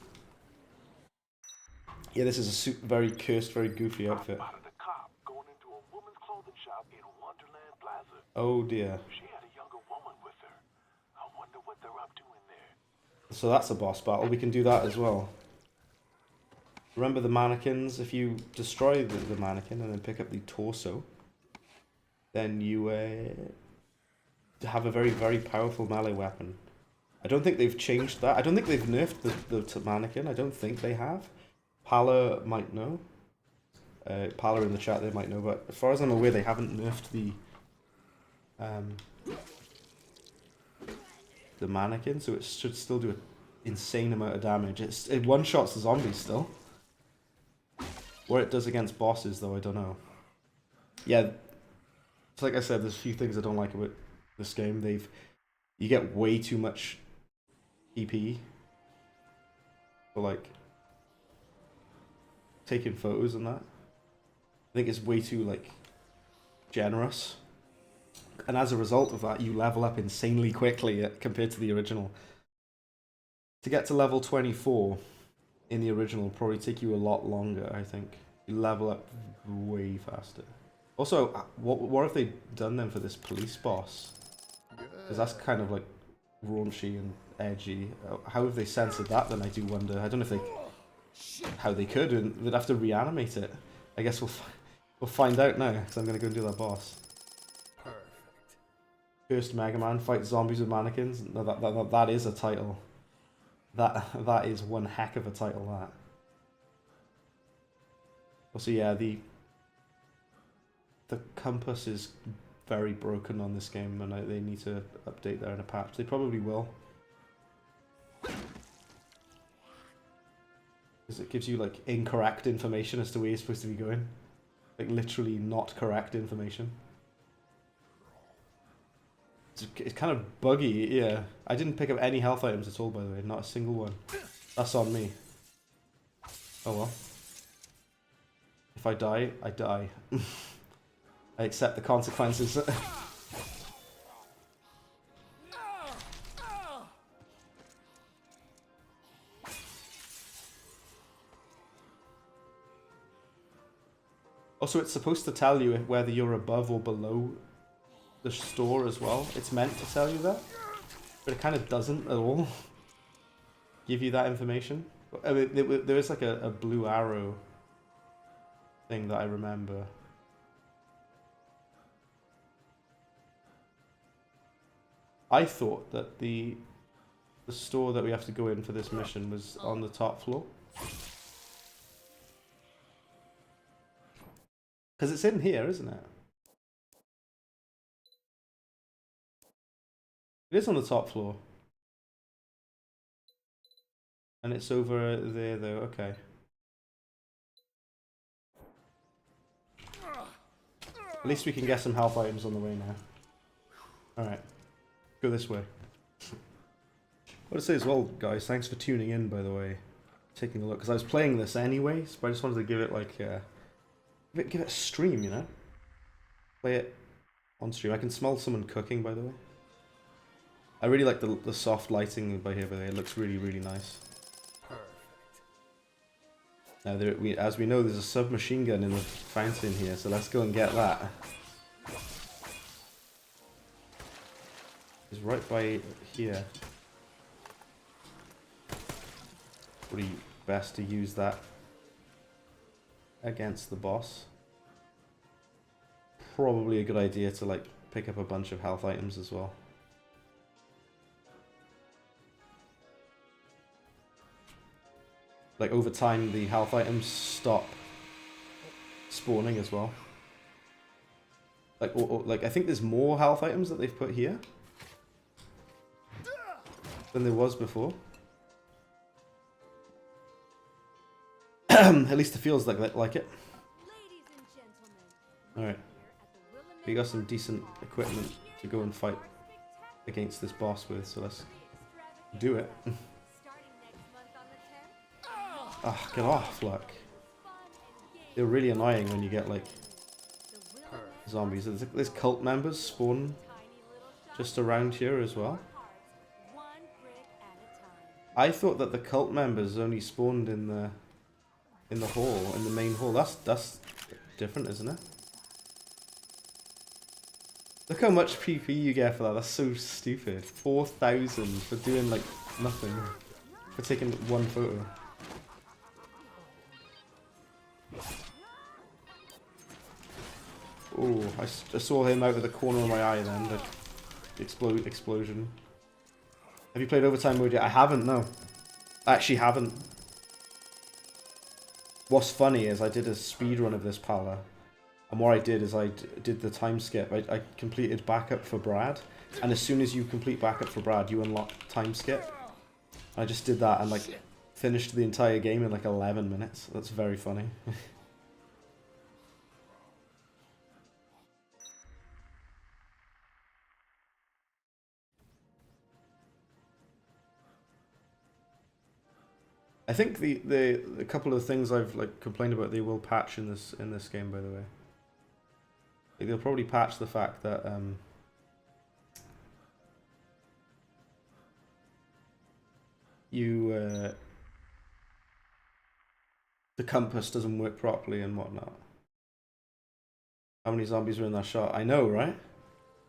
Yeah, this is a very cursed, very goofy outfit. Oh dear. She had a younger woman with her. I wonder what they're up to in there. So that's a boss battle. We can do that as well. Remember the mannequins? If you destroy the mannequin and then pick up the torso, then you have a very powerful melee weapon. I don't think they've changed that. I don't think they've nerfed the mannequin. I don't think they have. Pala might know. Pala in the chat, they might know, but as far as I'm aware, they haven't nerfed the mannequin, so it should still do an insane amount of damage. It one-shots the zombies still. What it does against bosses, though, I don't know. Yeah, it's like I said, there's a few things I don't like about this game. You get way too much EP for like taking photos and that. I think it's way too like generous, and as a result of that, you level up insanely quickly compared to the original. To get to level 24 in the original will probably take you a lot longer. I think you level up way faster. Also, what have they done then for this police boss? Because that's kind of like raunchy and edgy. How have they censored that then? I do wonder. I don't know if how they could, and they'd have to reanimate it. I guess we'll find out now, because I'm going to go and do that boss. Perfect. First Mega Man fight zombies with mannequins. No, that is a title. That is one heck of a title, that. Also, yeah, the compass is very broken on this game, and they need to update that in a patch. They probably will. Because it gives you like incorrect information as to where you're supposed to be going. Like literally not correct information. It's kind of buggy, yeah. I didn't pick up any health items at all, by the way, not a single one. That's on me. Oh well. If I die, I die. I accept the consequences. Also, it's supposed to tell you whether you're above or below the store as well. It's meant to tell you that, but it kind of doesn't at all give you that information. I mean, there is like a blue arrow thing that I remember. I thought that the store that we have to go in for this mission was on the top floor. Because it's in here, isn't it? It is on the top floor. And it's over there though, okay. At least we can get some health items on the way now. Alright. Go this way. I want to say as well, guys, thanks for tuning in, by the way. Taking a look, because I was playing this anyways, but I just wanted to give it like give it a stream, you know? Play it on stream. I can smell someone cooking, by the way. I really like the soft lighting by here, by the way. It looks really nice. Perfect. Now, as we know, there's a submachine gun in the fountain here, so let's go and get that. It's right by here. Probably best to use that against the boss. Probably a good idea to like pick up a bunch of health items as well. Like over time the health items stop spawning as well. Like like I think there's more health items that they've put here than there was before. At least it feels like it. Alright. We got some decent equipment to go and fight against this boss with, so let's do it. Ah, get off, like. They're really annoying when you get like zombies. There's cult members spawn just around here as well. I thought that the cult members only spawned in the hall, in the main hall. That's different, isn't it? Look how much PP you get for that. That's so stupid. 4,000 for doing like nothing. For taking one photo. Oh, I saw him out of the corner of my eye then. Like, explosion. Have you played overtime mode yet? I haven't, no. I actually haven't. What's funny is I did a speed run of this pala, and what I did is I did the time skip. I completed backup for Brad, and as soon as you complete backup for Brad, you unlock time skip. I just did that and like finished the entire game in like 11 minutes. That's very funny. I think the couple of things I've like complained about, they will patch in this game, by the way. Like, they'll probably patch the fact that the compass doesn't work properly and whatnot. How many zombies were in that shot? I know, right?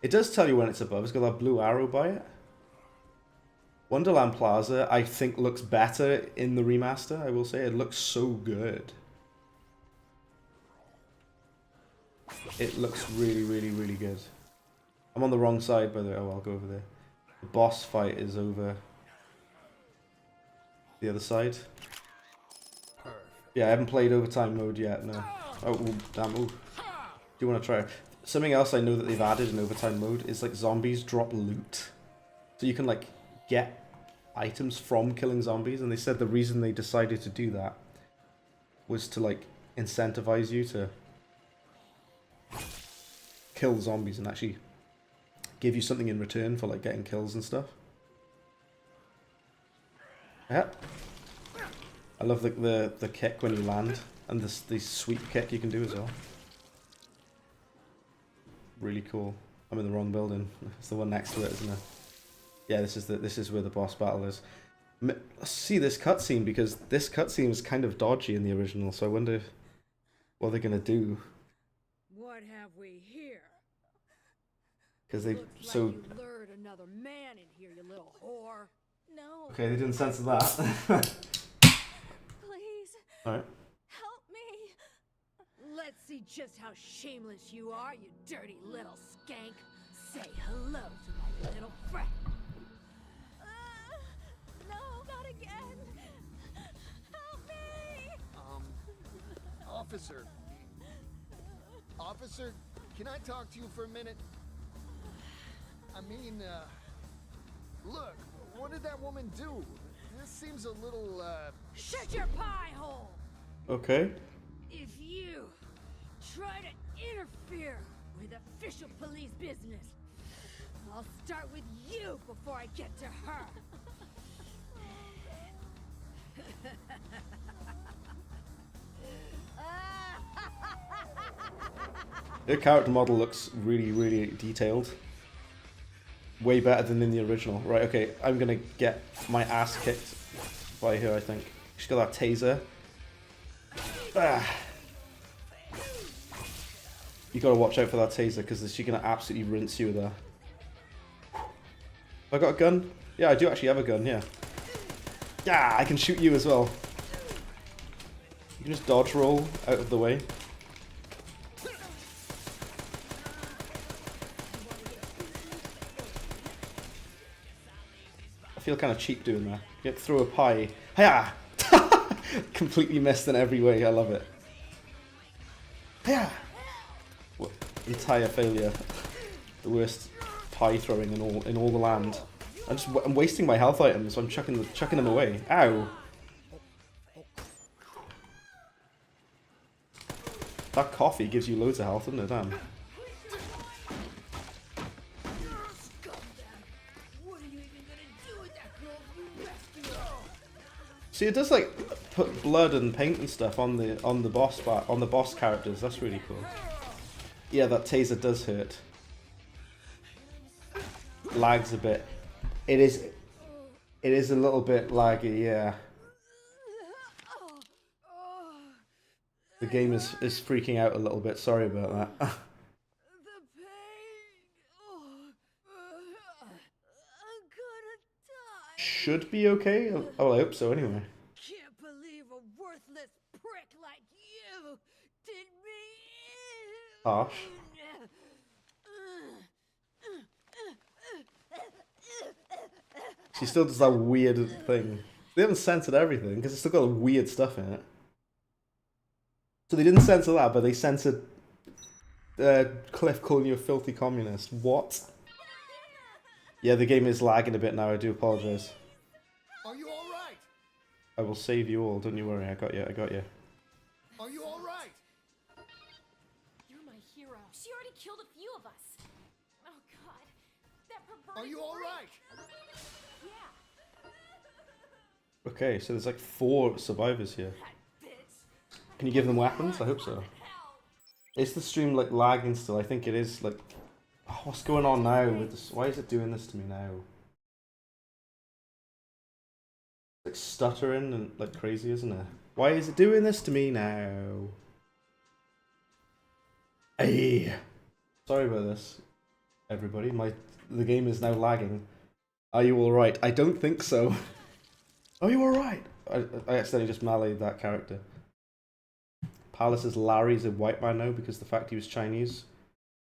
It does tell you when it's above. It's got that blue arrow by it. Wonderland Plaza, I think, looks better in the remaster, I will say. It looks so good. It looks really, really, really good. I'm on the wrong side, by the way. Oh, I'll go over there. The boss fight is over the other side. Yeah, I haven't played overtime mode yet, no. Oh, damn, ooh. Do you want to try it? Something else I know that they've added in overtime mode is, like, zombies drop loot. So you can, like, get items from killing zombies, and they said the reason they decided to do that was to like incentivize you to kill zombies and actually give you something in return for like getting kills and stuff. Yeah, I love the kick when you land, and the sweep kick you can do as well. Really cool. I'm in the wrong building. It's the one next to it, isn't it? Yeah, this is where the boss battle is. Let's see this cutscene, because this cutscene is kind of dodgy in the original, so I wonder what they're gonna do. What have we here? Because they Looks so. like you lured another man in here, you little whore. No. Okay, they didn't censor that. Please. All right. Help me. Let's see just how shameless you are, you dirty little skank. Say hello to my little friend. No, not again. Help me. Officer. Officer, can I talk to you for a minute? I mean, look, what did that woman do? This seems a little, Shut your pie hole! Okay. If you try to interfere with official police business, I'll start with you before I get to her. Their character model looks really, really detailed. Way better than in the original. Right, okay, I'm gonna get my ass kicked by her, I think. She's got that taser. Ah. You gotta watch out for that taser, because she's gonna absolutely rinse you with that. I got a gun? Yeah, I do actually have a gun, yeah. Yeah, I can shoot you as well. You can just dodge roll out of the way. I feel kind of cheap doing that. You have to throw a pie. Hiya! Completely missed in every way. I love it. Hiya! What? Entire failure. The worst pie throwing in all the land. I'm wasting my health items. So I'm chucking them away. Ow! That coffee gives you loads of health, doesn't it? Damn. See, it does like put blood and paint and stuff on the boss characters. That's really cool. Yeah, that taser does hurt. Lags a bit. It is a little bit laggy, yeah. The game is freaking out a little bit. Sorry about that. The pain. I'm gonna die. Should be okay. Oh, I hope so. Anyway. Can't believe a worthless prick like you did me in. Harsh. She still does that weird thing. They haven't censored everything because it's still got weird stuff in it. So they didn't censor that, but they censored Cliff calling you a filthy communist. What? Yeah, the game is lagging a bit now. I do apologize. Are you all right? I will save you all. Don't you worry. I got you. I got you. Are you all right? You're my hero. She already killed a few of us. Oh God, that perverted. Are you all freak. right? Yeah. Okay, so there's like 4 survivors here. That bitch. Can you give them weapons? I hope so. Hell. Is the stream like lagging still? I think it is. Like, oh, what's going on now with this? Why is it doing this to me now? Like stuttering and like crazy, isn't it? Why is it doing this to me now? Hey, sorry about this, everybody. The game is now lagging. Are you all right? I don't think so. Are you all right? I accidentally just meleeed that character. Palace says Larry's a white man now because the fact he was Chinese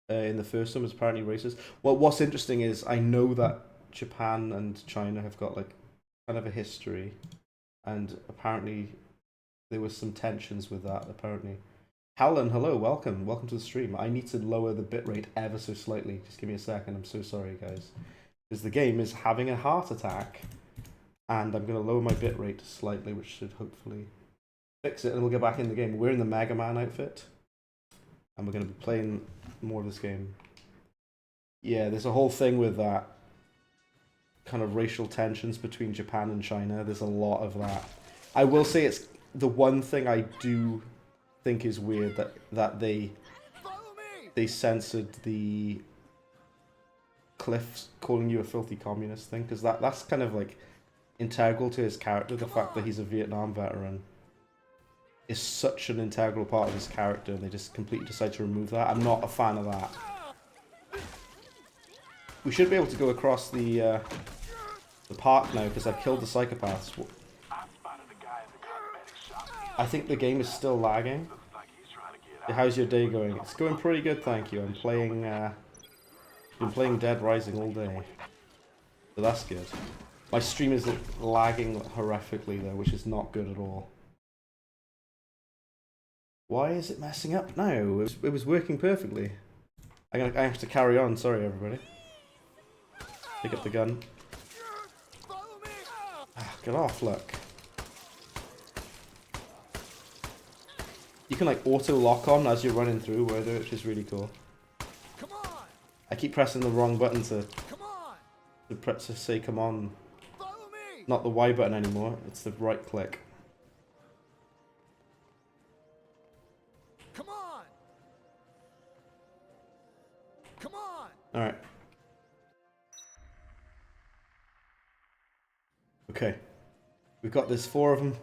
in the first one was apparently racist. Well, what's interesting is I know that Japan and China have got like kind of a history, and apparently there was some tensions with that. Apparently, Helen, hello, welcome to the stream. I need to lower the bitrate ever so slightly. Just give me a second. I'm so sorry, guys, because the game is having a heart attack, and I'm going to lower my bitrate slightly, which should hopefully fix it, and we'll get back in the game. We're in the Mega Man outfit, and we're going to be playing more of this game. Yeah, there's a whole thing with that kind of racial tensions between Japan and China. There's a lot of that. I will say it's the one thing I do think is weird that they censored the Cliff calling you a filthy communist thing, because that's kind of like integral to his character. The fact that he's a Vietnam veteran is such an integral part of his character, and they just completely decide to remove that. I'm not a fan of that. We should be able to go across the park now because I've killed the psychopaths. I think the game is still lagging. How's your day going? It's going pretty good, thank you. I'm playing. Been playing Dead Rising all day, so that's good. My stream is lagging horrifically though, which is not good at all. Why is it messing up now? It was working perfectly. I have to carry on. Sorry, everybody. Pick up the gun. Ah, get off! Look. You can like auto lock on as you're running through, which is really cool. Come on! I keep pressing the wrong button to Come on! to say come on. Follow me! Not the Y button anymore. It's the right click. Come on! Come on! All right. Okay. We've got this 4 of them.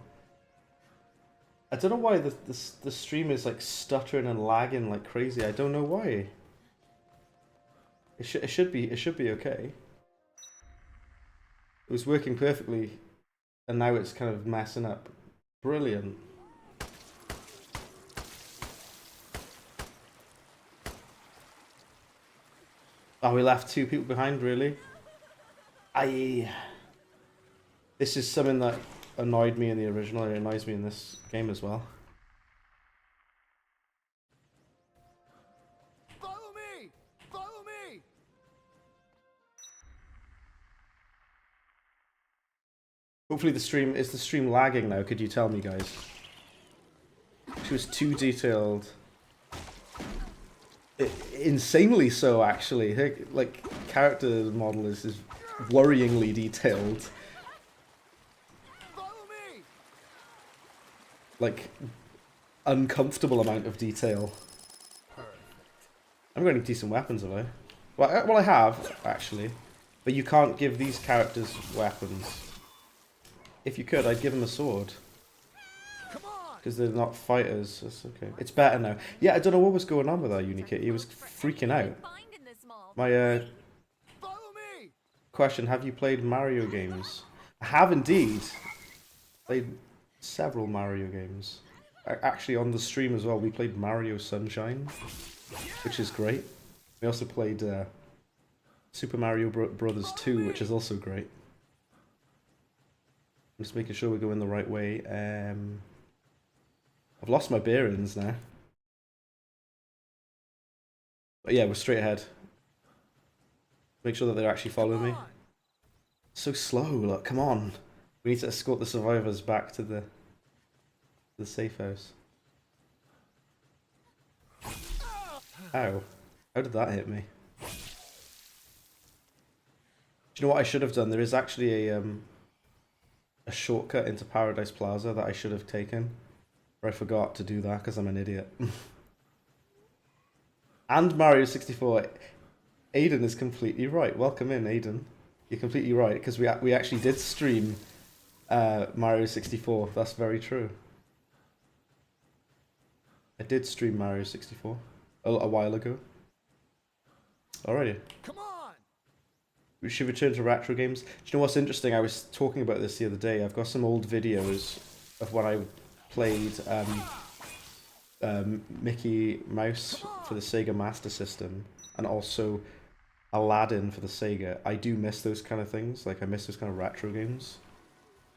I don't know why the stream is like stuttering and lagging like crazy. I don't know why. It should be okay. It was working perfectly, and now it's kind of messing up. Brilliant. Oh, we left 2 people behind, really? This is something that annoyed me in the original, and it annoys me in this game as well. Follow me! Follow me! Hopefully the stream lagging now, could you tell me, guys? She was too detailed. Insanely so, actually. Her, like, character model is worryingly detailed. Like, uncomfortable amount of detail. I'm getting decent weapons, have I? Well, I have, actually. But you can't give these characters weapons. If you could, I'd give them a sword. Because they're not fighters. That's okay. It's better now. Yeah, I don't know what was going on with our Unikit. He was freaking out. My question, have you played Mario games? I have indeed. Played several Mario games. Actually, on the stream as well, we played Mario Sunshine, which is great. We also played Super Mario Brothers 2, which is also great. just making sure we're going the right way. I've lost my bearings now. But yeah, we're straight ahead. Make sure that they're actually following me. So slow, look, come on. We need to escort the survivors back to the safe house. Ow. How did that hit me? Do you know what I should have done? There is actually a shortcut into Paradise Plaza that I should have taken. But I forgot to do that because I'm an idiot. And Mario 64. Aiden is completely right. Welcome in, Aiden. You're completely right, because we actually did stream Mario 64. That's very true. I did stream Mario 64 a while ago. Alrighty. Come on! We should return to retro games. Do you know what's interesting? I was talking about this the other day. I've got some old videos of when I played Mickey Mouse for the Sega Master System, and also Aladdin for the Sega. I do miss those kind of things. Like, I miss those kind of retro games.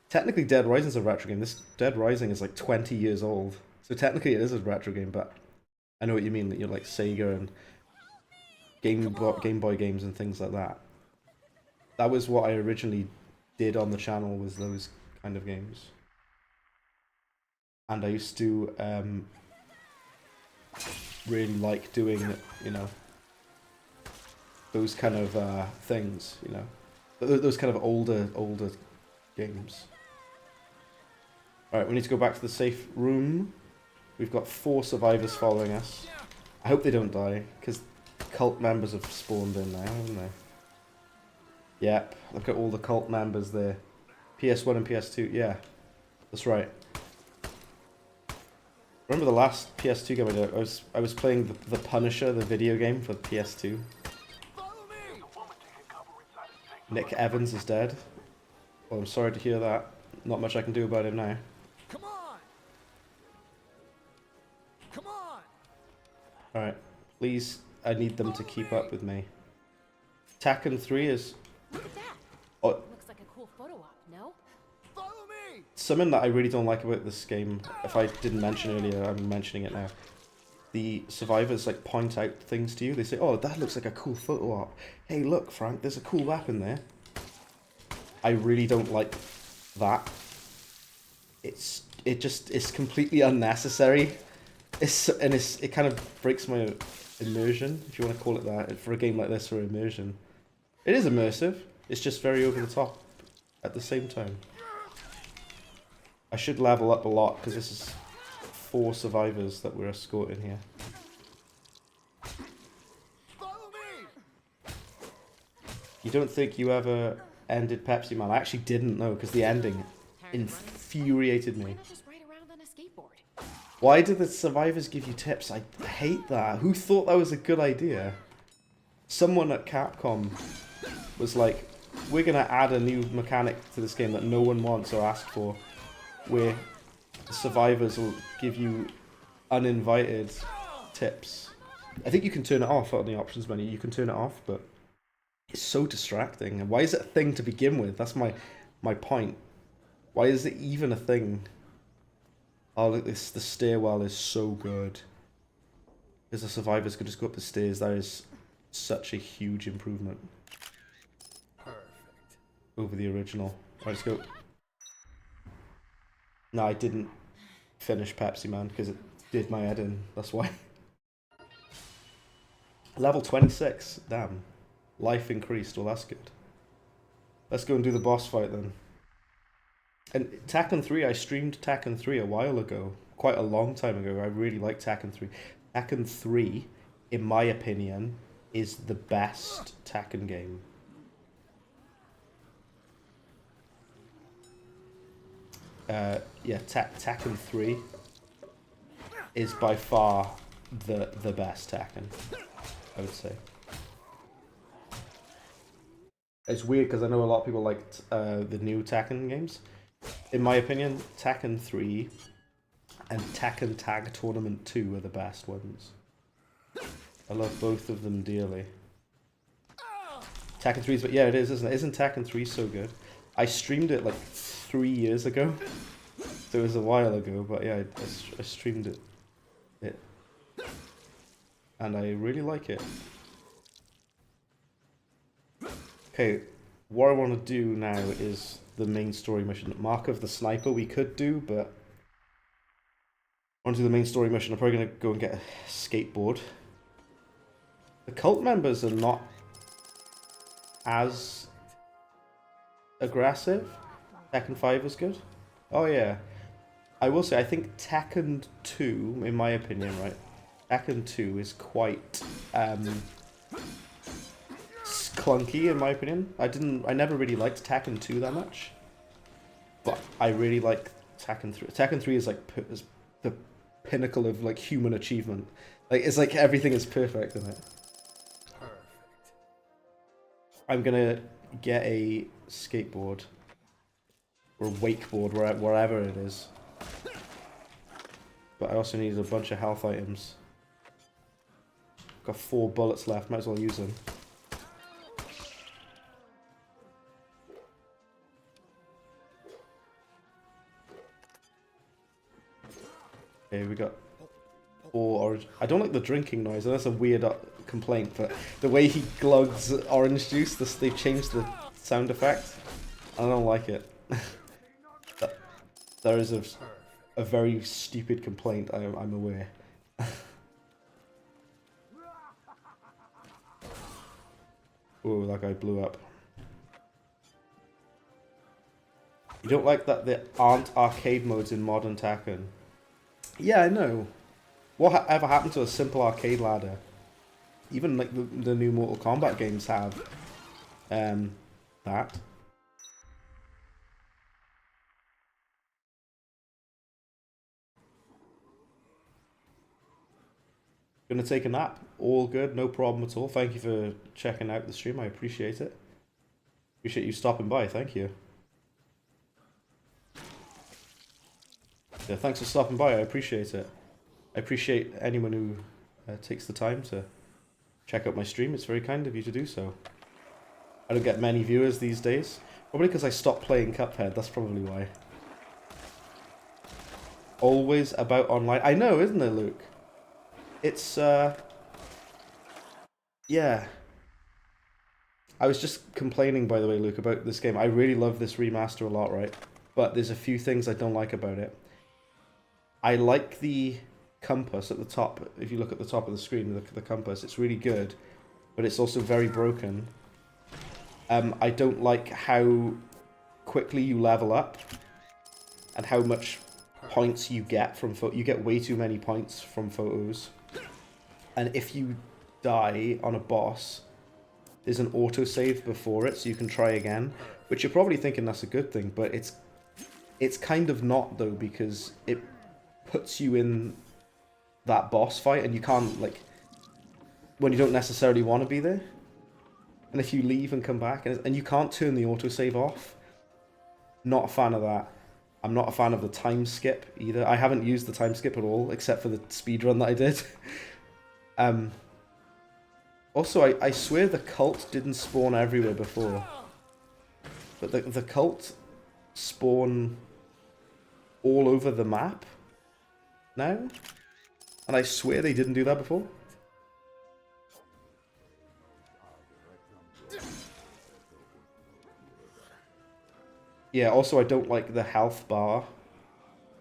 Technically, Dead Rising's a retro game. This Dead Rising is like 20 years old. So technically it is a retro game, but I know what you mean, that you're like Sega and Game Boy games and things like that. That was what I originally did on the channel, was those kind of games. And I used to really like doing, you know, those kind of things, you know, those kind of older games. Alright, we need to go back to the safe room. We've got 4 survivors following us. I hope they don't die, because cult members have spawned in now, haven't they? Yep, look at all the cult members there. PS1 and PS2, yeah, that's right. Remember the last PS2 game I did? I was playing the Punisher, the video game for PS2. Nick Evans is dead. Well, I'm sorry to hear that. Not much I can do about him now. Come on! Come on! Alright, please, I need them to keep up with me. Tekken 3 is... Look at that. Oh, Looks like a cool photo op, no? Follow me! something that I really don't like about this game, if I didn't mention earlier, I'm mentioning it now. The survivors like point out things to you. They say, "Oh, that looks like a cool photo op. Hey, look, Frank, there's a cool weapon there." I really don't like that. It's completely unnecessary. It kind of breaks my immersion, if you want to call it that, for a game like this, or immersion. It is immersive. It's just very over the top at the same time. I should level up a lot because this is 4 survivors that we're escorting here. Follow me! You don't think you ever ended Pepsi Man? I actually didn't know, because the ending infuriated me. Why did the survivors give you tips? I hate that. Who thought that was a good idea? Someone at Capcom was like, "We're going to add a new mechanic to this game that no one wants or asked for, where the survivors will give you uninvited tips." I think you can turn it off on the options menu. You can turn it off, but it's so distracting. And why is it a thing to begin with? That's my point. Why is it even a thing? Oh, look, the stairwell is so good. Because the survivors could just go up the stairs. That is such a huge improvement. Perfect. Over the original. Alright, let's go. No, I didn't finish Pepsi Man because it did my head in. That's why. Level 26. Damn. Life increased. Well, that's good. Let's go and do the boss fight then. And Tekken 3, I streamed Tekken 3 a while ago. Quite a long time ago. I really like Tekken 3. Tekken 3, in my opinion, is the best Tekken game. Yeah, Tekken 3 is by far the best Tekken, I would say. It's weird because I know a lot of people liked the new Tekken games. In my opinion, Tekken 3 and Tekken Tag Tournament 2 are the best ones. I love both of them dearly. Tekken 3 is, but yeah, it is, isn't it? Isn't Tekken 3 so good? I streamed it like 3 years ago, so it was a while ago. But yeah, I streamed it, and I really like it. Okay, what I want to do now is the main story mission. Mark of the Sniper we could do, but I want to do the main story mission. I'm probably going to go and get a skateboard. The cult members are not as aggressive. Tekken 5 was good. Oh yeah. I will say, I think Tekken 2, in my opinion, right? Tekken 2 is quite clunky, in my opinion. I never really liked Tekken 2 that much. But I really like Tekken 3. Tekken 3 is like the pinnacle of like human achievement. Like, it's like everything is perfect in it. I'm gonna get a skateboard or a wakeboard, wherever it is. But I also need a bunch of health items. Got 4 bullets left, might as well use them. Okay, we got 4 orange. I don't like the drinking noise, that's a weird complaint, but the way he glugs orange juice, they've changed the sound effect. I don't like it. There is a very stupid complaint, I'm aware. Oh, that guy blew up. You don't like that there aren't arcade modes in modern Tekken? Yeah, I know. What ever happened to a simple arcade ladder? Even like the new Mortal Kombat games have that. Gonna take a nap. All good, no problem at all. Thank you for checking out the stream. I appreciate it. Appreciate you stopping by. Thank you. Yeah, thanks for stopping by. I appreciate it. I appreciate anyone who takes the time to check out my stream. It's very kind of you to do so. I don't get many viewers these days. Probably because I stopped playing Cuphead. That's probably why. Always about online. I know, isn't it, Luke? It's, yeah. I was just complaining, by the way, Luke, about this game. I really love this remaster a lot, right? But there's a few things I don't like about it. I like the compass at the top. If you look at the top of the screen, look at the compass. It's really good, but it's also very broken. I don't like how quickly you level up and how much points you get from you get way too many points from photos. And if you die on a boss, there's an autosave before it, so you can try again. Which you're probably thinking that's a good thing, but it's kind of not, though, because it puts you in that boss fight, and you can't, like, when you don't necessarily want to be there. And if you leave and come back, and you can't turn the autosave off. Not a fan of that. I'm not a fan of the time skip either. I haven't used the time skip at all, except for the speedrun that I did. Also, I swear the cult didn't spawn everywhere before. But the cult spawn all over the map now. And I swear they didn't do that before. Yeah, also I don't like the health bar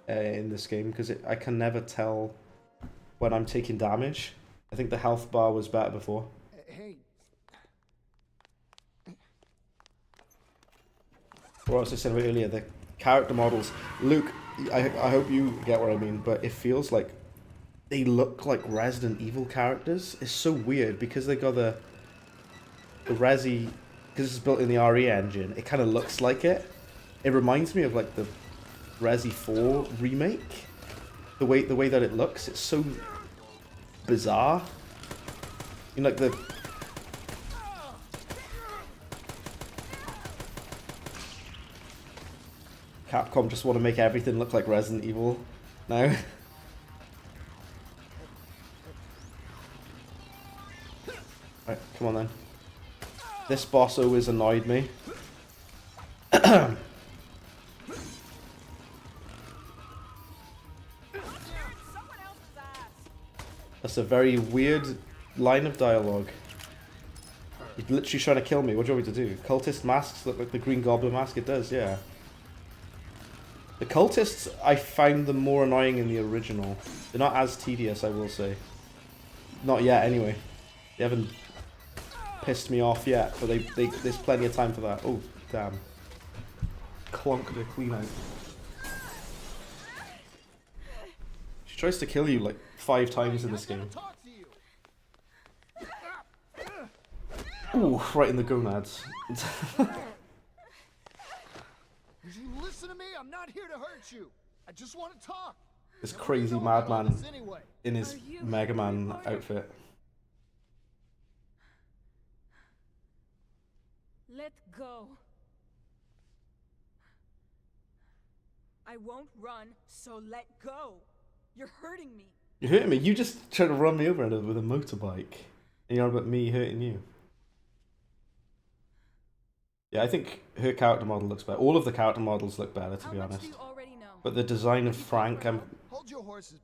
in this game, because I can never tell when I'm taking damage. I think the health bar was better before. Hey. What I was saying about earlier, the character models. Luke, I hope you get what I mean, but it feels like they look like Resident Evil characters. It's so weird, because they got the Resi, because it's built in the RE engine, it kind of looks like it. It reminds me of like the Resi 4 remake. The way that it looks, it's so bizarre. You know, like the Capcom just want to make everything look like Resident Evil now. Right, come on then. This boss always annoyed me. That's a very weird line of dialogue. You're literally trying to kill me. What do you want me to do? Cultist masks look like the Green Goblin mask. It does, yeah. The cultists, I found them more annoying in the original. They're not as tedious, I will say. Not yet, anyway. They haven't pissed me off yet, but there's plenty of time for that. Oh, damn. Clunk the clean out. She tries to kill you like 5 times in this game. Ooh, right in the gonads. Did you listen to me? I'm not here to hurt you. I just want to talk. This crazy madman in his Mega Man outfit. Let go. I won't run, so let go. You're hurting me. You're hurting me? You just tried to run me over with a motorbike. And you're on about me hurting you. Yeah, I think her character model looks better. All of the character models look better, to be honest. But the design of Frank, I'm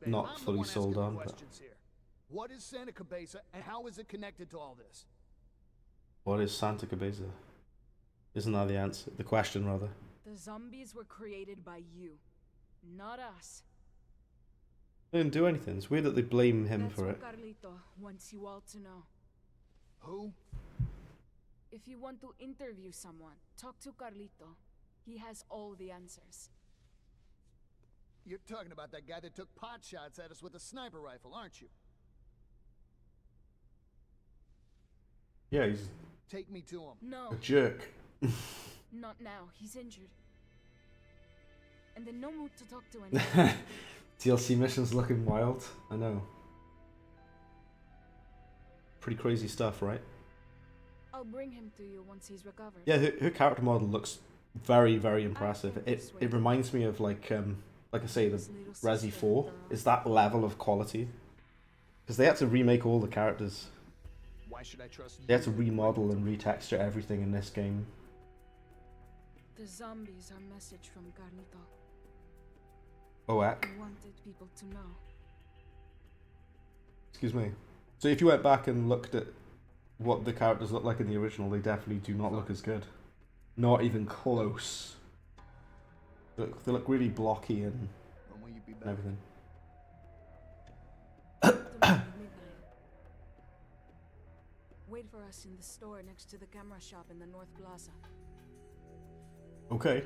not fully sold on. But... What is Santa Cabeza, and how is it connected to all this? What is Santa Cabeza? Isn't that the answer? The question, rather. The zombies were created by you, not us. They didn't do anything. It's weird that they blame him for it. Carlito wants you all to know. Who? If you want to interview someone, talk to Carlito. He has all the answers. You're talking about that guy that took pot shots at us with a sniper rifle, aren't you? Yeah, he's Take me to him. No, a jerk. not now. He's injured. And in no mood to talk to anyone. DLC missions looking wild. I know. Pretty crazy stuff, right? I'll bring him to you once he's recovered. Yeah, her character model looks very, very impressive. It reminds me of like I say, the Resi 4 is that level of quality. Because they had to remake all the characters. Why should I trust you? They had to remodel and retexture everything in this game. The zombies are a message from Carlito. Oak. He wanted people to know. Excuse me. So if you went back and looked at what the characters look like in the original, they definitely do not look as good. Not even close. They look really blocky and everything. Wait for us in the store next to the camera shop in the North Plaza. Okay.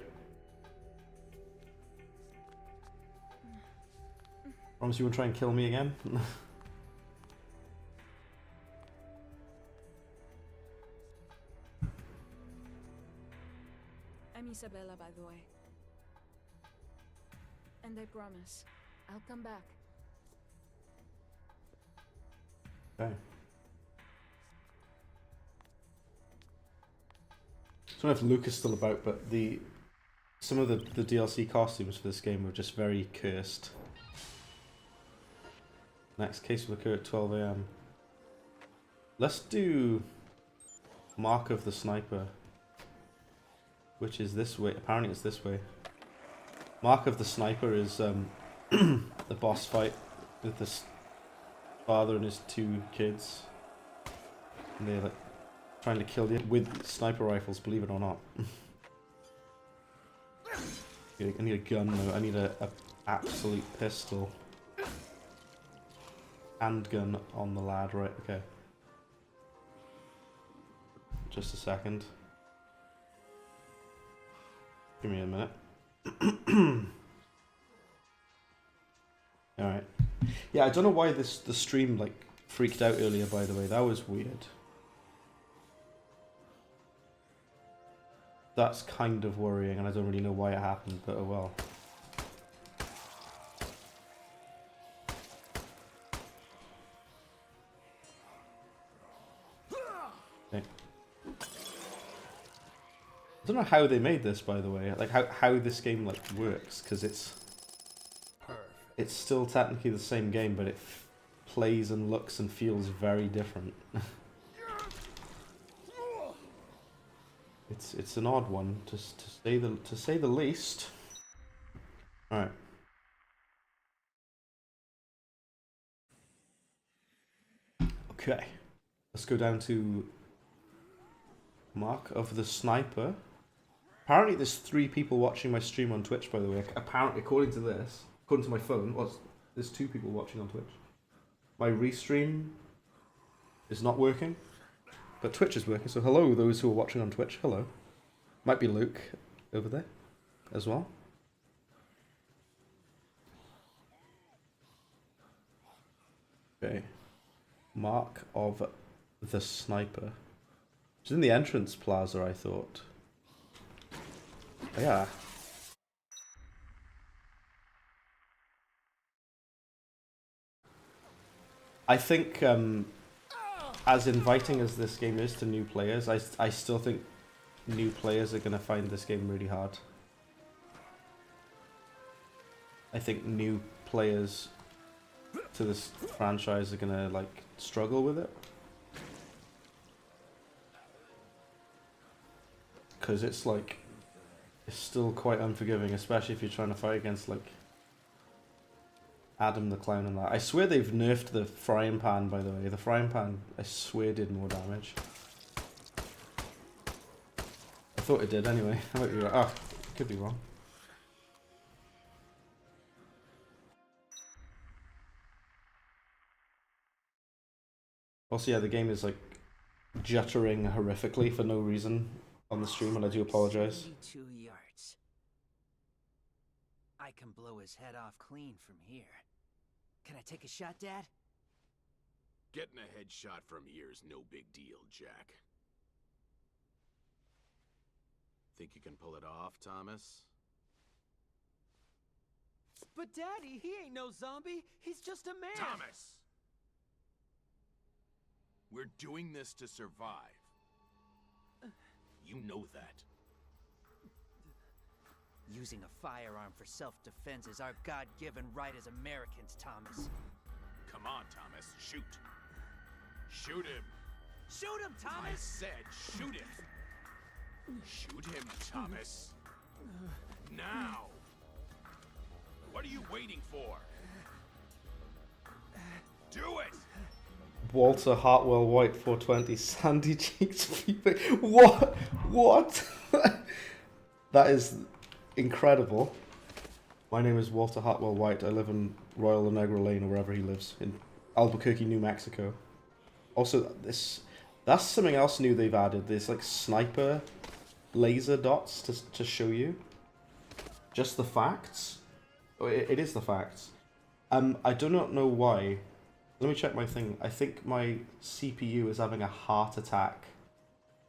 Promise you won't try and kill me again? I'm Isabella, by the way. And I promise, I'll come back. Okay. I don't know if Luke is still about, but some of the DLC costumes for this game were just very cursed. Next case will occur at 12 AM. Let's do Mark of the Sniper, which is this way. Apparently it's this way. Mark of the Sniper is the boss fight with this father and his 2 kids. And they're like trying to kill you with sniper rifles, believe it or not. I need a gun though. I need a absolute pistol. Handgun on the lad, right? Okay. Just a second. Give me a minute. Alright. Yeah, I don't know why the stream like freaked out earlier, by the way. That was weird. That's kind of worrying, and I don't really know why it happened, but oh well. Okay. I don't know how they made this, by the way. Like how this game like works, because it's still technically the same game, but it plays and looks and feels very different. It's an odd one to say the least. All right. Okay, let's go down to Mark of the Sniper. Apparently there's 3 people watching my stream on Twitch, by the way. Apparently, according to this, according to my phone, there's 2 people watching on Twitch. My restream is not working, but Twitch is working, so hello those who are watching on Twitch, hello. Might be Luke over there as well. Okay. Mark of the Sniper. It's in the entrance plaza, I thought. Yeah. I think, as inviting as this game is to new players, I still think new players are going to find this game really hard. I think new players to this franchise are going to, like, struggle with it. Because it's, like, it's still quite unforgiving, especially if you're trying to fight against, like, Adam the Clown and that. I swear they've nerfed the frying pan, by the way. The frying pan, I swear, did more damage. I thought it did anyway. I might be right. Oh, could be wrong. Also, yeah, the game is, like, juttering horrifically for no reason on the stream, and I do apologize. 2 yards. I can blow his head off clean from here. Can I take a shot, Dad? Getting a headshot from here is no big deal, Jack. Think you can pull it off, Thomas? But Daddy, he ain't no zombie. He's just a man. Thomas! We're doing this to survive. You know that. Using a firearm for self-defense is our God-given right as Americans, Thomas. Come on, Thomas, shoot. Shoot him. Shoot him, I Thomas! said shoot him. Shoot him, Thomas. Now. What are you waiting for? Do it! Walter Hartwell White 420 Sandy Cheeks Peeping. What? What? That is incredible. My name is Walter Hartwell White. I live in Royal Negra Lane, or wherever he lives, in Albuquerque, New Mexico. Also, that's something else new they've added. There's like sniper laser dots to show you just the facts. Oh, it is the facts. I do not know why. Let me check my thing. I think my CPU is having a heart attack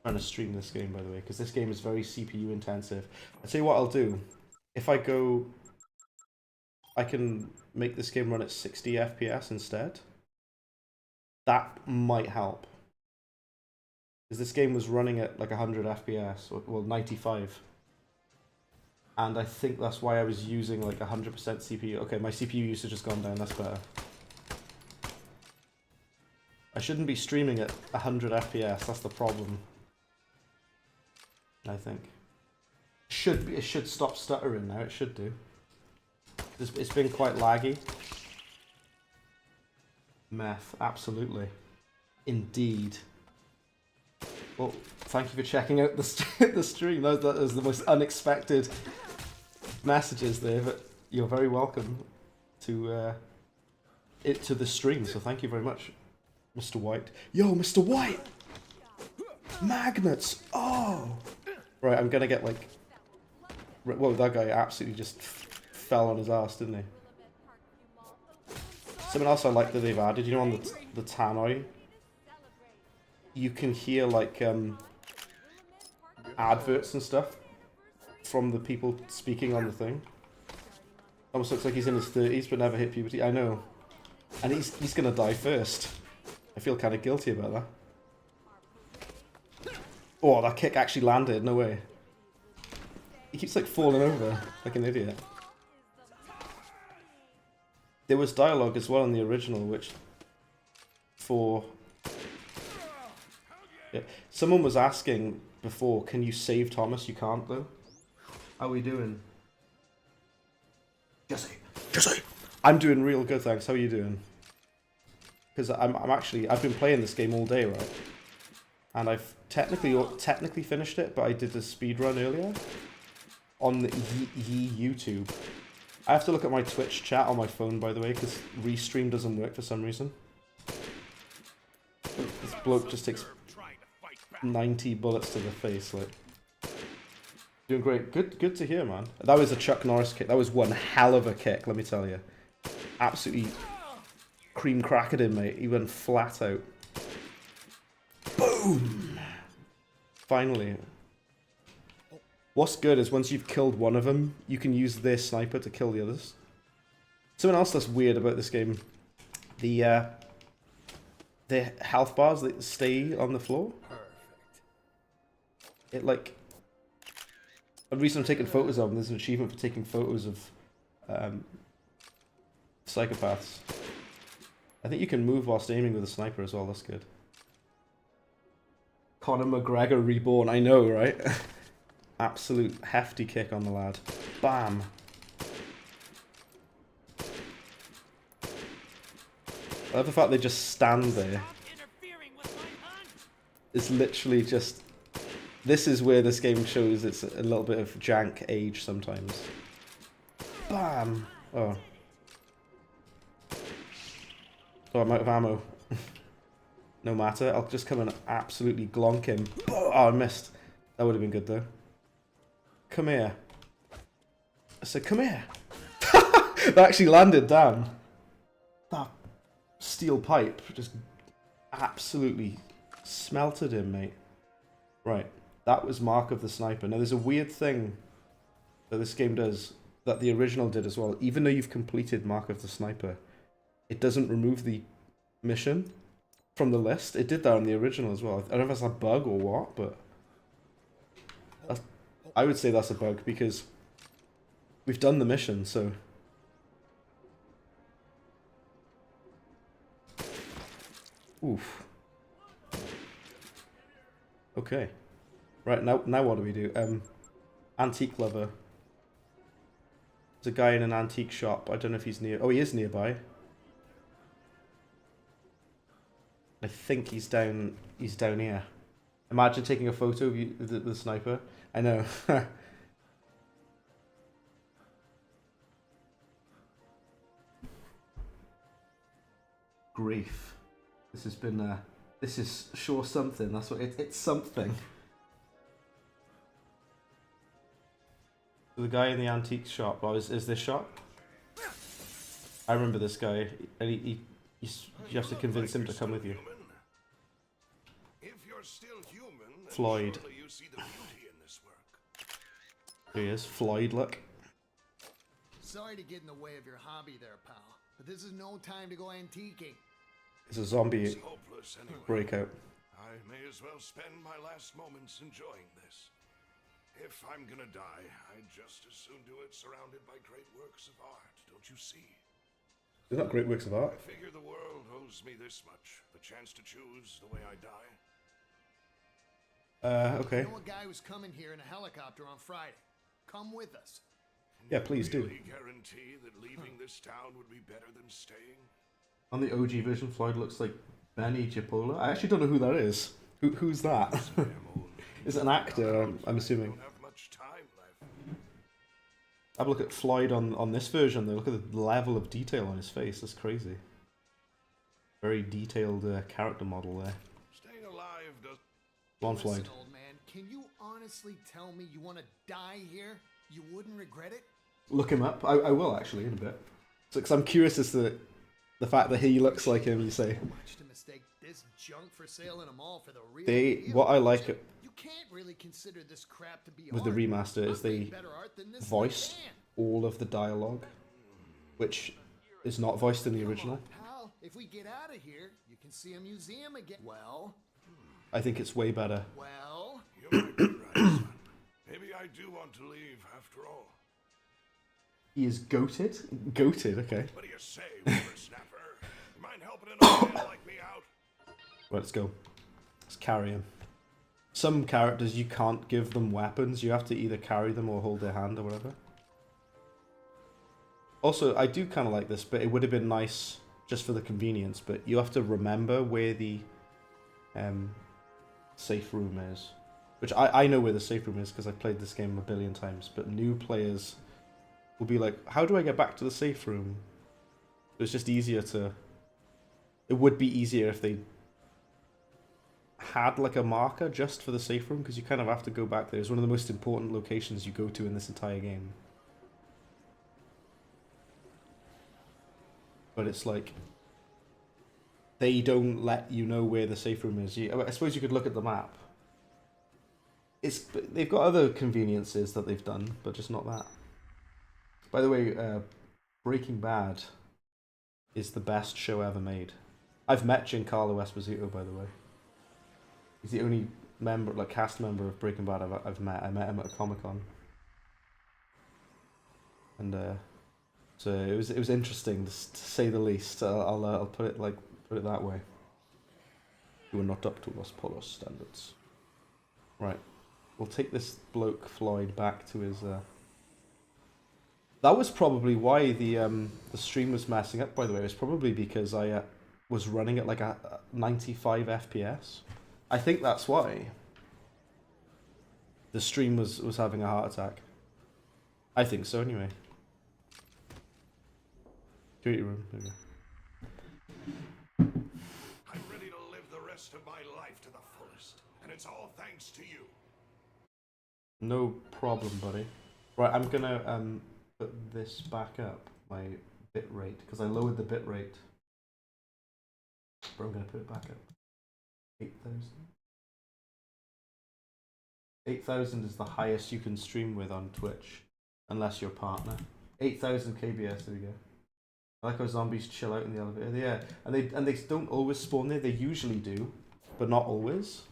trying to stream this game, by the way, because this game is very CPU intensive. I'll tell you what I'll do. If I go... I can make this game run at 60 FPS instead. That might help. Because this game was running at like 100 FPS, or, well, 95. And I think that's why I was using like 100% CPU. Okay, my CPU usage has gone down, that's better. I shouldn't be streaming at 100 FPS, that's the problem. I think. It should stop stuttering now, it should do. It's been quite laggy. Meth, absolutely. Indeed. Well, thank you for checking out the stream. That was the most unexpected messages there, but you're very welcome to the stream, so thank you very much, Mr. White. Yo, Mr. White! Magnets! Oh! Right, I'm gonna get like... Whoa, that guy absolutely just fell on his ass, didn't he? Something else I like that they've added, you know, on the tannoy, you can hear like adverts and stuff from the people speaking on the thing. Almost looks like he's in his 30s but never hit puberty. I know. And he's gonna die first. I feel kind of guilty about that. Oh, that kick actually landed, no way. He keeps like falling over like an idiot. There was dialogue as well in the original, which for... Yeah, someone was asking before, can you save Thomas? You can't though. How are we doing? Jesse. I'm doing real good, thanks. How are you doing? Because I've been playing this game all day, right? And I've technically finished it, but I did a speed run earlier on the YouTube. I have to look at my Twitch chat on my phone, by the way, because Restream doesn't work for some reason. This bloke just takes 90 bullets to the face, like. Doing great. Good to hear, man. That was a Chuck Norris kick. That was one hell of a kick, let me tell you. Absolutely cream crackered him, mate. He went flat out. Boom! Finally. What's good is once you've killed one of them, you can use their sniper to kill the others. Something else that's weird about this game. The health bars that stay on the floor. It like... The reason I'm taking photos of them, there's an achievement for taking photos of psychopaths. I think you can move whilst aiming with a sniper as well, that's good. Conor McGregor reborn, I know, right? Absolute hefty kick on the lad. Bam! I love the fact they just stand there. It's literally just... This is where this game shows it's a little bit of jank age sometimes. Bam! Oh. Oh, I'm out of ammo. No matter, I'll just come and absolutely glonk him. Oh, I missed. That would have been good though. Come here. I said, come here. That actually landed, damn. That steel pipe just absolutely smelted him, mate. Right. That was Mark of the Sniper. Now, there's a weird thing that this game does, that the original did as well. Even though you've completed Mark of the Sniper, it doesn't remove the mission from the list. It did that on the original as well. I don't know if that's a bug or what, but... I would say that's a bug, because we've done the mission, so... Oof. Okay. Right, now what do we do? Antique lover. There's a guy in an antique shop. I don't know if he's near... Oh, he is nearby. I think he's down here. Imagine taking a photo of you, the sniper. I know. Grief. This has been... this is sure something. That's what it's something. The guy in the antique shop. Oh, is this shop? I remember this guy, and you have to convince him to come with you. If you're still human, Floyd. you see the beauty in this work. Here he is, Floyd. Look. Sorry to get in the way of your hobby there, pal, but this is no time to go antiquing. It's a zombie It's hopeless anyway. breakout. I may as well spend my last moments enjoying this. If I'm gonna die, I'd just as soon do it surrounded by great works of art, don't you see? They're not great works of art. I figure the world owes me this much, the chance to choose the way I die. Okay. I know a guy who's coming here in a helicopter on Friday. Come with us. Yeah, please do. Really guarantee that leaving this town would be better than staying? On the OG version, Floyd looks like Benny Giapola. I actually don't know who that is. Who's that? Is it an actor, I'm assuming? Don't have much time left. Have a look at Floyd on this version though. Look at the level of detail on his face. That's crazy. Very detailed character model there. Staying alive does... Go on, Listen, Floyd. old man, can you honestly tell me you want to die here? You wouldn't regret it? Look him up. I will actually in a bit. So, because I'm curious as to the fact that he looks like him. You say. Much to mistake this junk for sale in a mall for the real deal. What I like You can't really consider this crap to be with the art. remaster is I've they made better art than this voiced man. all of the dialogue, which is not voiced in the original. Come on, pal. If we get out of here, you can see a museum again. Well, I think it's way better. well. You might be right, son. Maybe I do want to leave after all. He is goated? Goated, okay. What do you say, whippersnapper? You mind helping an old man like me out? Right, let's go. Let's carry him. some characters you can't give them weapons. You have to either carry them or hold their hand or whatever. Also, I do kind of like this, but it would have been nice just for the convenience. But you have to remember where the safe room is. Which I know where the safe room is because I've played this game a billion times. But new players will be like, how do I get back to the safe room? It's just easier to... It would be easier if they had like a marker just for the safe room, because you kind of have to go back there. It's one of the most important locations you go to in this entire game. But it's like, they don't let you know where the safe room is. I suppose you could look at the map. They've got other conveniences that they've done, but just not that. By the way, Breaking Bad is the best show ever made. I've met Giancarlo Esposito, by the way. He's the only member, like cast member of Breaking Bad I've met. I met him at a Comic-Con. And so it was interesting to say the least. I'll put it that way. You were not up to Los Polos standards. Right, we'll take this bloke Floyd back to his. That was probably why the stream was messing up. By the way, it was probably because I was running at like a 95 FPS. I think that's why the stream was having a heart attack. I think so, anyway. Dirty room. There we go. I'm ready to live the rest of my life to the fullest, and it's all thanks to you. No problem, buddy. Right, I'm gonna put this back up, my bit rate, because I lowered the bit rate. But I'm gonna put it back up. 8,000. 8,000 is the highest you can stream with on Twitch, unless you're partner. 8,000 KBS. There we go. I like how zombies chill out in the elevator. Yeah, and they don't always spawn there. They usually do, but not always.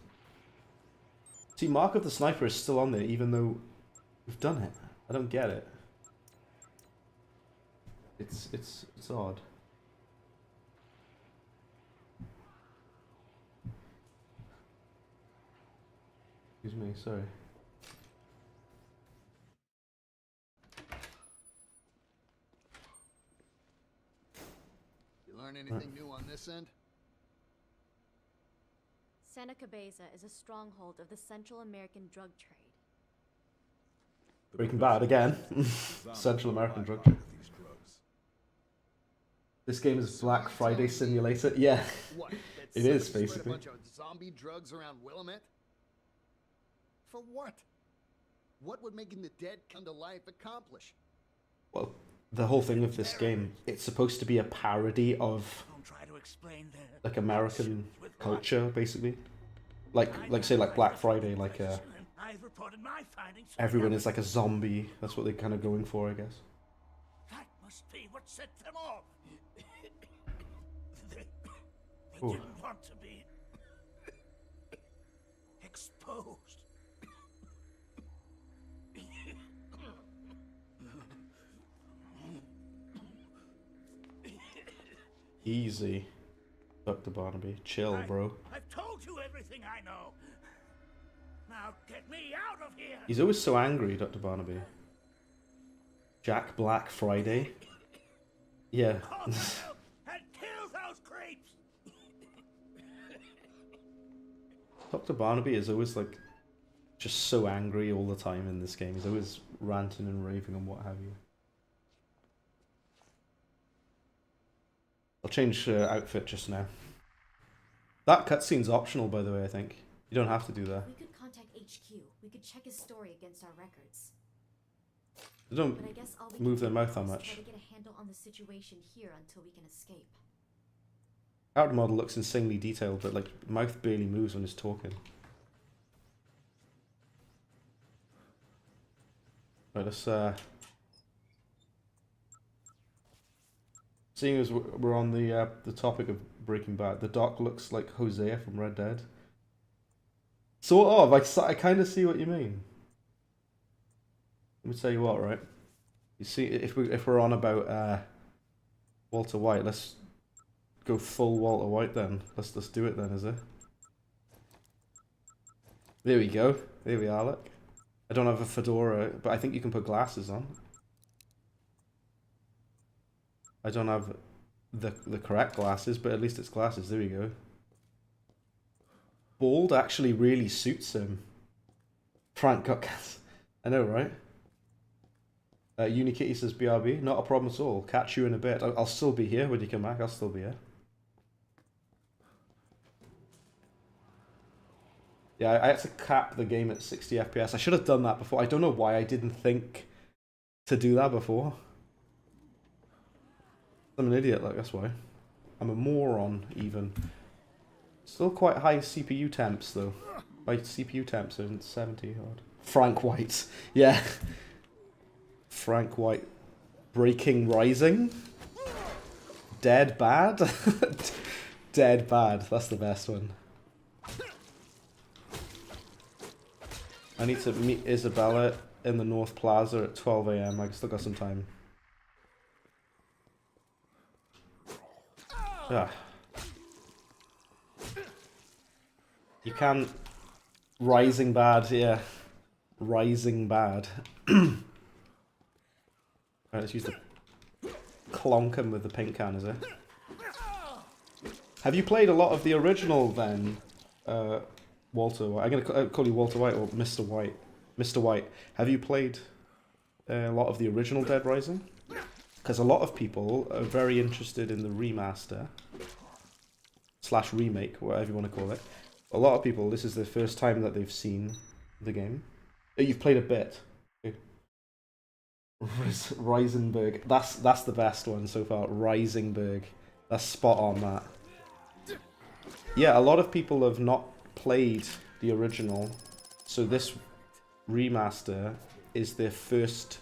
See, Mark of the Sniper is still on there, even though we've done it. I don't get it. It's odd. Excuse me, sorry. You learn anything new on this end? Santa Cabeza is a stronghold of the Central American drug trade. Breaking Bad again. Central American drug trade. This game is Black Friday Simulator. Yeah, What? it is Spread basically. a bunch of zombie drugs around Willamette? For what? What would making the dead come to life accomplish? Well, the whole thing of this game, it's supposed to be a parody of Don't try to explain the like American culture, basically. Like say like Black Friday, like I've reported my findings. everyone is like a zombie. That's what they're kind of going for, I guess. That must be what set them off. They Ooh. didn't want to be exposed. Easy, Dr. Barnaby. Chill, bro. I've told you everything I know. Now get me out of here. He's always so angry, Dr. Barnaby. Jack Black Friday. Yeah. Call them out and kill those creeps. Dr. Barnaby is always like just so angry all the time in this game. He's always ranting and raving and what have you. I'll change outfit just now. That cutscene's optional, by the way, I think. You don't have to do that. We could contact HQ. We could check his story against our records. They don't But I guess all we move can their do mouth that now is much. try to get a handle on the situation here until we can escape. Character model looks insanely detailed, but like mouth barely moves when he's talking. Right, let's seeing as we're on the topic of Breaking Bad, the doc looks like Hosea from Red Dead. Sort of. I kind of see what you mean. Let me tell you what, right? You see, if we're on about Walter White, let's go full Walter White then. Let's do it then, is it? There we go. There we are, look. I don't have a fedora, but I think you can put glasses on. I don't have the correct glasses, but at least it's glasses. There we go. Bald actually really suits him. Frank got gas. I know, right? Unikitty says BRB. Not a problem at all. Catch you in a bit. I'll still be here when you come back. I'll still be here. Yeah, I had to cap the game at 60 FPS. I should have done that before. I don't know why I didn't think to do that before. I'm an idiot, like, that's why. I'm a moron, even. Still quite high CPU temps, though. My CPU temps are 70 odd. Frank White. Yeah. Frank White. Breaking Rising. Dead Bad. Dead Bad. That's the best one. I need to meet Isabella in the North Plaza at 12 AM. I still got some time. Ah. You can... Rising Bad, yeah. Rising Bad. Alright, let's use the... Clonk him with the pink can, is it? Have you played a lot of the original, then? Walter White. I'm going to call you Walter White or Mr. White. Mr. White, have you played a lot of the original Dead Rising? Because a lot of people are very interested in the remaster / remake, whatever you want to call it. A lot of people, this is the first time that they've seen the game. You've played a bit. Risenberg. That's the best one so far. Risenberg. That's spot on, that. Yeah, a lot of people have not played the original, so this remaster is their first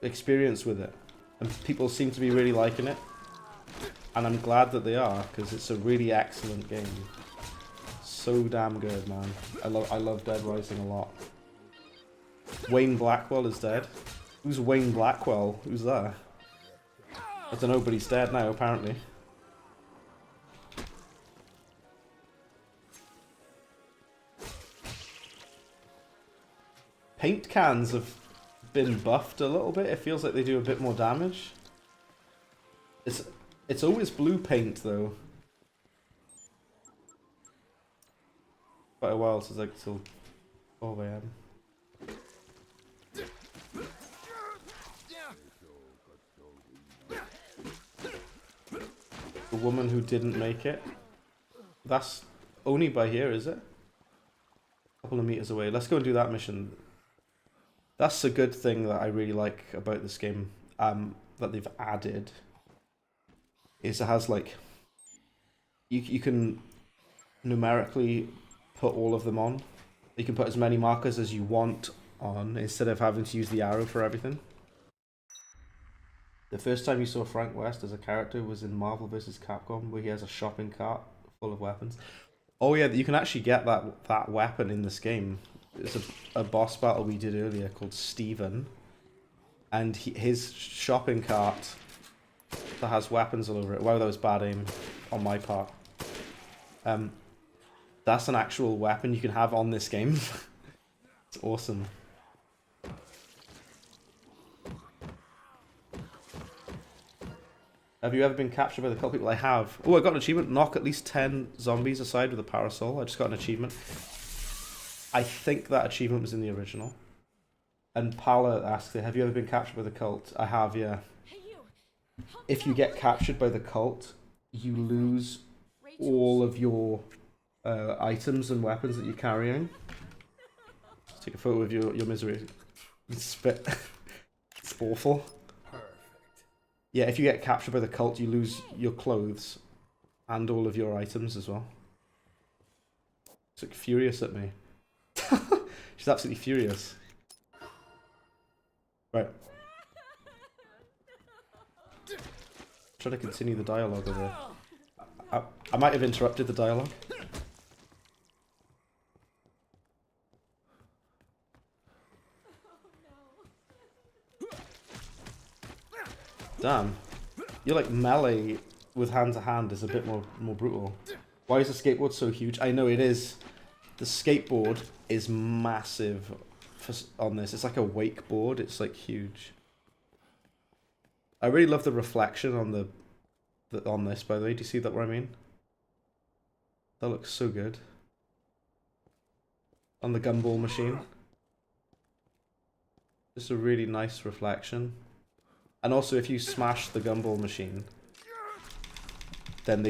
experience with it, and people seem to be really liking it, and I'm glad that they are, because it's a really excellent game. So damn good, man. I love Dead Rising a lot. Wayne Blackwell is dead. Who's Wayne Blackwell? Who's that? I don't know, but he's dead now, apparently. Paint cans have been buffed a little bit. It feels like they do a bit more damage. It's always blue paint, though. Quite a while since like till 12 AM. The woman who didn't make it. That's only by here, is it? A couple of meters away. Let's go and do that mission. That's a good thing that I really like about this game, that they've added, is it has like, you can numerically put all of them on. You can put as many markers as you want on, instead of having to use the arrow for everything. The first time you saw Frank West as a character was in Marvel vs. Capcom, where he has a shopping cart full of weapons. Oh yeah, you can actually get that weapon in this game. It's a boss battle we did earlier called Steven, and his shopping cart that has weapons all over it. Wow, that was bad aim on my part. That's an actual weapon you can have on this game. It's awesome. Have you ever been captured by the cult people? I have. Oh, I got an achievement. Knock at least 10 zombies aside with a parasol. I just got an achievement. I think that achievement was in the original. And Pala asked, have you ever been captured by the cult? I have, yeah. If you get captured by the cult, you lose all of your items and weapons that you're carrying. Just take a photo of your misery. Spit. It's awful. Yeah, if you get captured by the cult, you lose your clothes and all of your items as well. She's like furious at me. She's absolutely furious. Right. Try to continue the dialogue over there. I might have interrupted the dialogue. Damn. You're like melee with hand to hand is a bit more brutal. Why is the skateboard so huge? I know it is. The skateboard is massive on this. It's like a wakeboard. It's like huge. I really love the reflection on on this, by the way. Do you see that what I mean? That looks so good. On the gumball machine. Just a really nice reflection. And also if you smash the gumball machine, then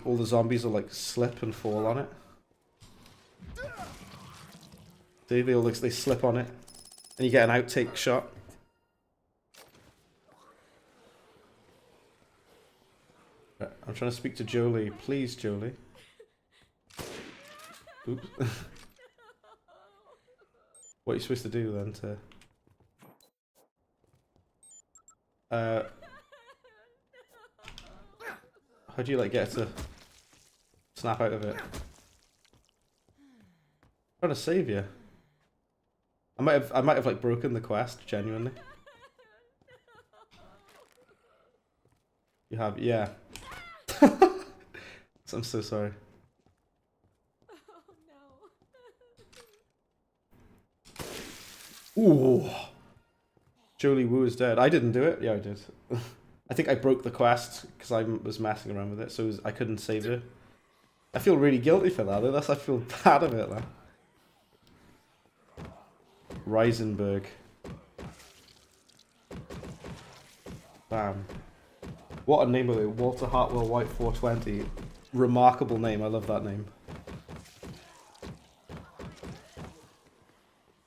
all the zombies will like slip and fall on it. See, they slip on it. And you get an outtake shot. I'm trying to speak to Jolie. Please, Jolie. Oops. What are you supposed to do then to... how do you like get to snap out of it? I'm trying to save you. I might have like broken the quest, genuinely. You have, yeah. I'm so sorry. Ooh. Jolie Woo is dead. I didn't do it. Yeah, I did. I think I broke the quest because I was messing around with it, so I couldn't save it. I feel really guilty for that. Though. I feel bad of it now. Reisenberg. Bam. What a name of it. Walter Hartwell White 420. Remarkable name. I love that name.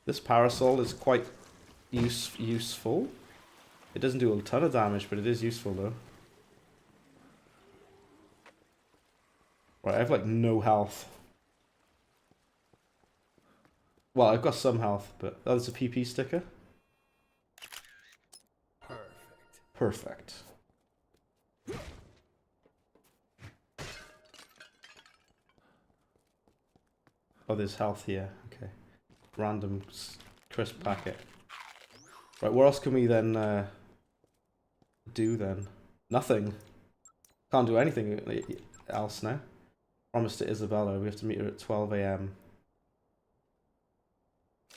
This parasol is quite useful. It doesn't do a ton of damage, but it is useful though. Right, I have like no health. Well, I've got some health, but oh, there's a PP sticker. Perfect. Oh, there's health here. Okay. Random crisp packet. Right, what else can we then do then? Nothing. Can't do anything else now. Promise to Isabella. We have to meet her at 12 AM.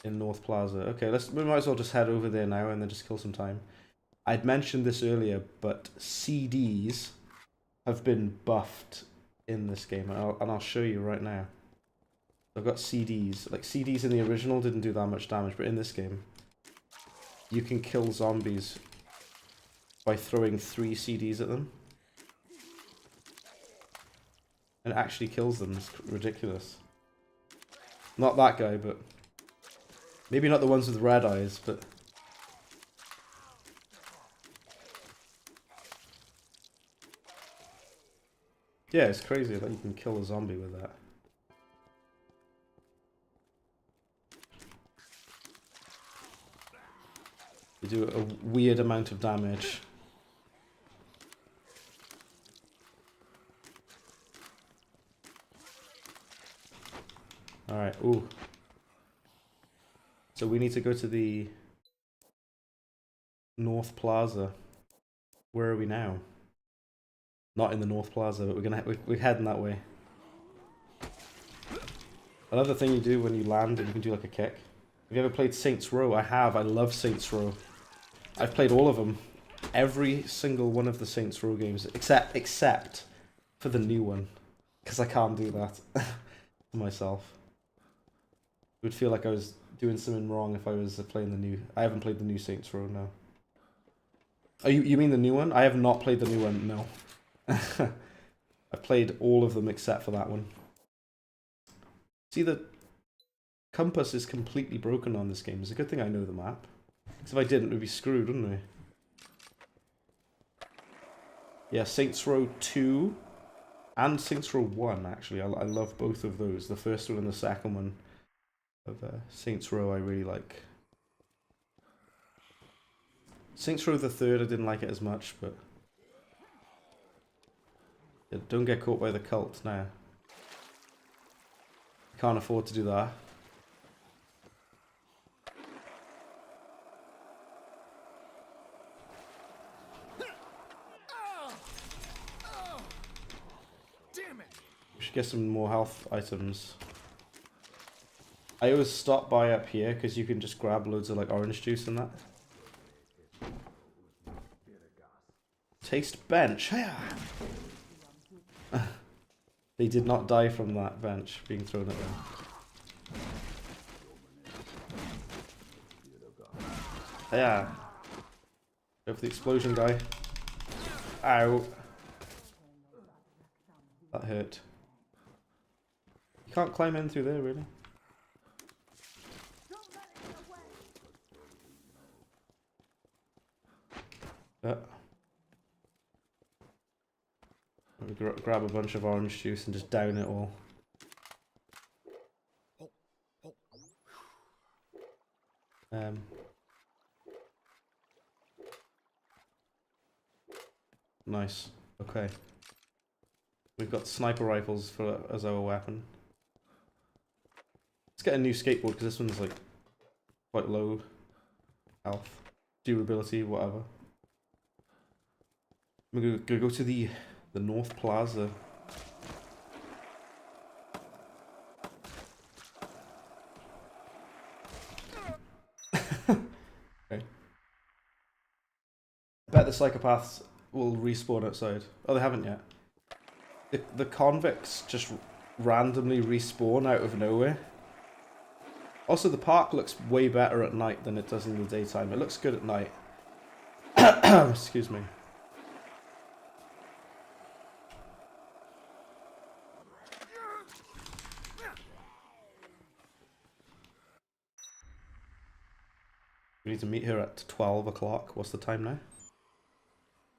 In North Plaza. Okay, we might as well just head over there now and then just kill some time. I'd mentioned this earlier, but CDs have been buffed in this game, and I'll show you right now. I've got CDs. Like, CDs in the original didn't do that much damage, but in this game, you can kill zombies by throwing 3 CDs at them. And it actually kills them. It's ridiculous. Not that guy, but... maybe not the ones with red eyes, but... yeah, it's crazy that you can kill a zombie with that. You do a weird amount of damage. Alright, ooh. So we need to go to the North Plaza. Where are we now? Not in the North Plaza, but we're heading that way. Another thing you do when you land, and you can do like a kick. Have you ever played Saints Row? I have. I love Saints Row. I've played all of them. Every single one of the Saints Row games, except for the new one, because I can't do that to myself. It would feel like I was doing something wrong if I was playing the new... I haven't played the new Saints Row, no. Oh, you mean the new one? I have not played the new one, no. I've played all of them except for that one. See, the compass is completely broken on this game. It's a good thing I know the map. Because if I didn't, we'd be screwed, wouldn't we? Yeah, Saints Row 2 and Saints Row 1, actually. I love both of those. The first one and the second one of Saints Row I really like. Saints Row the third, I didn't like it as much, but... yeah, don't get caught by the cult now. Can't afford to do that. We should get some more health items. I always stop by up here because you can just grab loads of like orange juice and that. Taste bench. They did not die from that bench being thrown at them. Yeah. Go for the explosion guy. Ow. That hurt. You can't climb in through there, really. Grab a bunch of orange juice and just down it all. Nice. Okay. We've got sniper rifles as our weapon. Let's get a new skateboard because this one's like quite low health, durability, whatever. We're gonna go to the North Plaza. Okay. I bet the psychopaths will respawn outside. Oh, they haven't yet. The convicts just randomly respawn out of nowhere. Also, the park looks way better at night than it does in the daytime. It looks good at night. Excuse me. We need to meet her at 12 o'clock. What's the time now?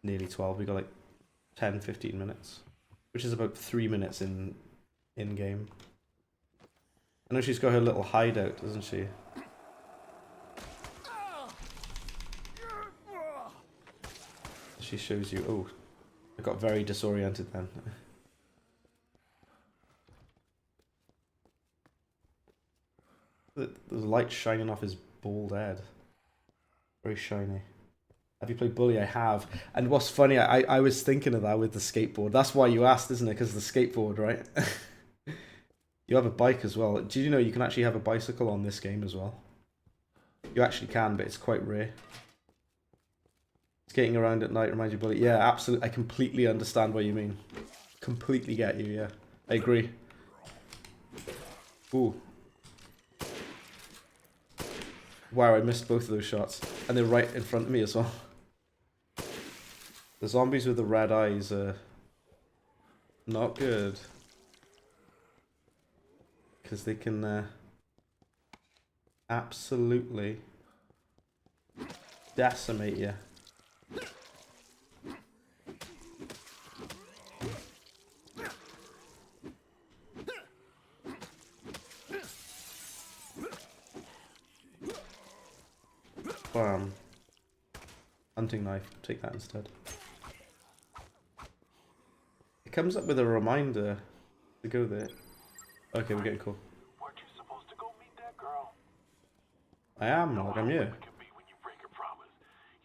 Nearly 12. We got like 10-15 minutes. Which is about 3 minutes in game. I know she's got her little hideout, doesn't she? She shows you. Oh, I got very disoriented then. The light shining off his bald head. Very shiny. Have you played Bully? I have. And what's funny, I was thinking of that with the skateboard. That's why you asked, isn't it? Because of the skateboard, right? You have a bike as well. Do you know you can actually have a bicycle on this game as well? You actually can, but it's quite rare. Skating around at night reminds you of Bully. Yeah, absolutely. I completely understand what you mean. Completely get you, yeah. I agree. Ooh. Wow, I missed both of those shots. And they're right in front of me as well. The zombies with the red eyes are not good. Because they can absolutely decimate you. Bam. Hunting knife, take that instead. It comes up with a reminder to go there. Okay, we're getting cool. Weren't you supposed to go meet that girl? I am, like I'm here. It can be when you break a promise.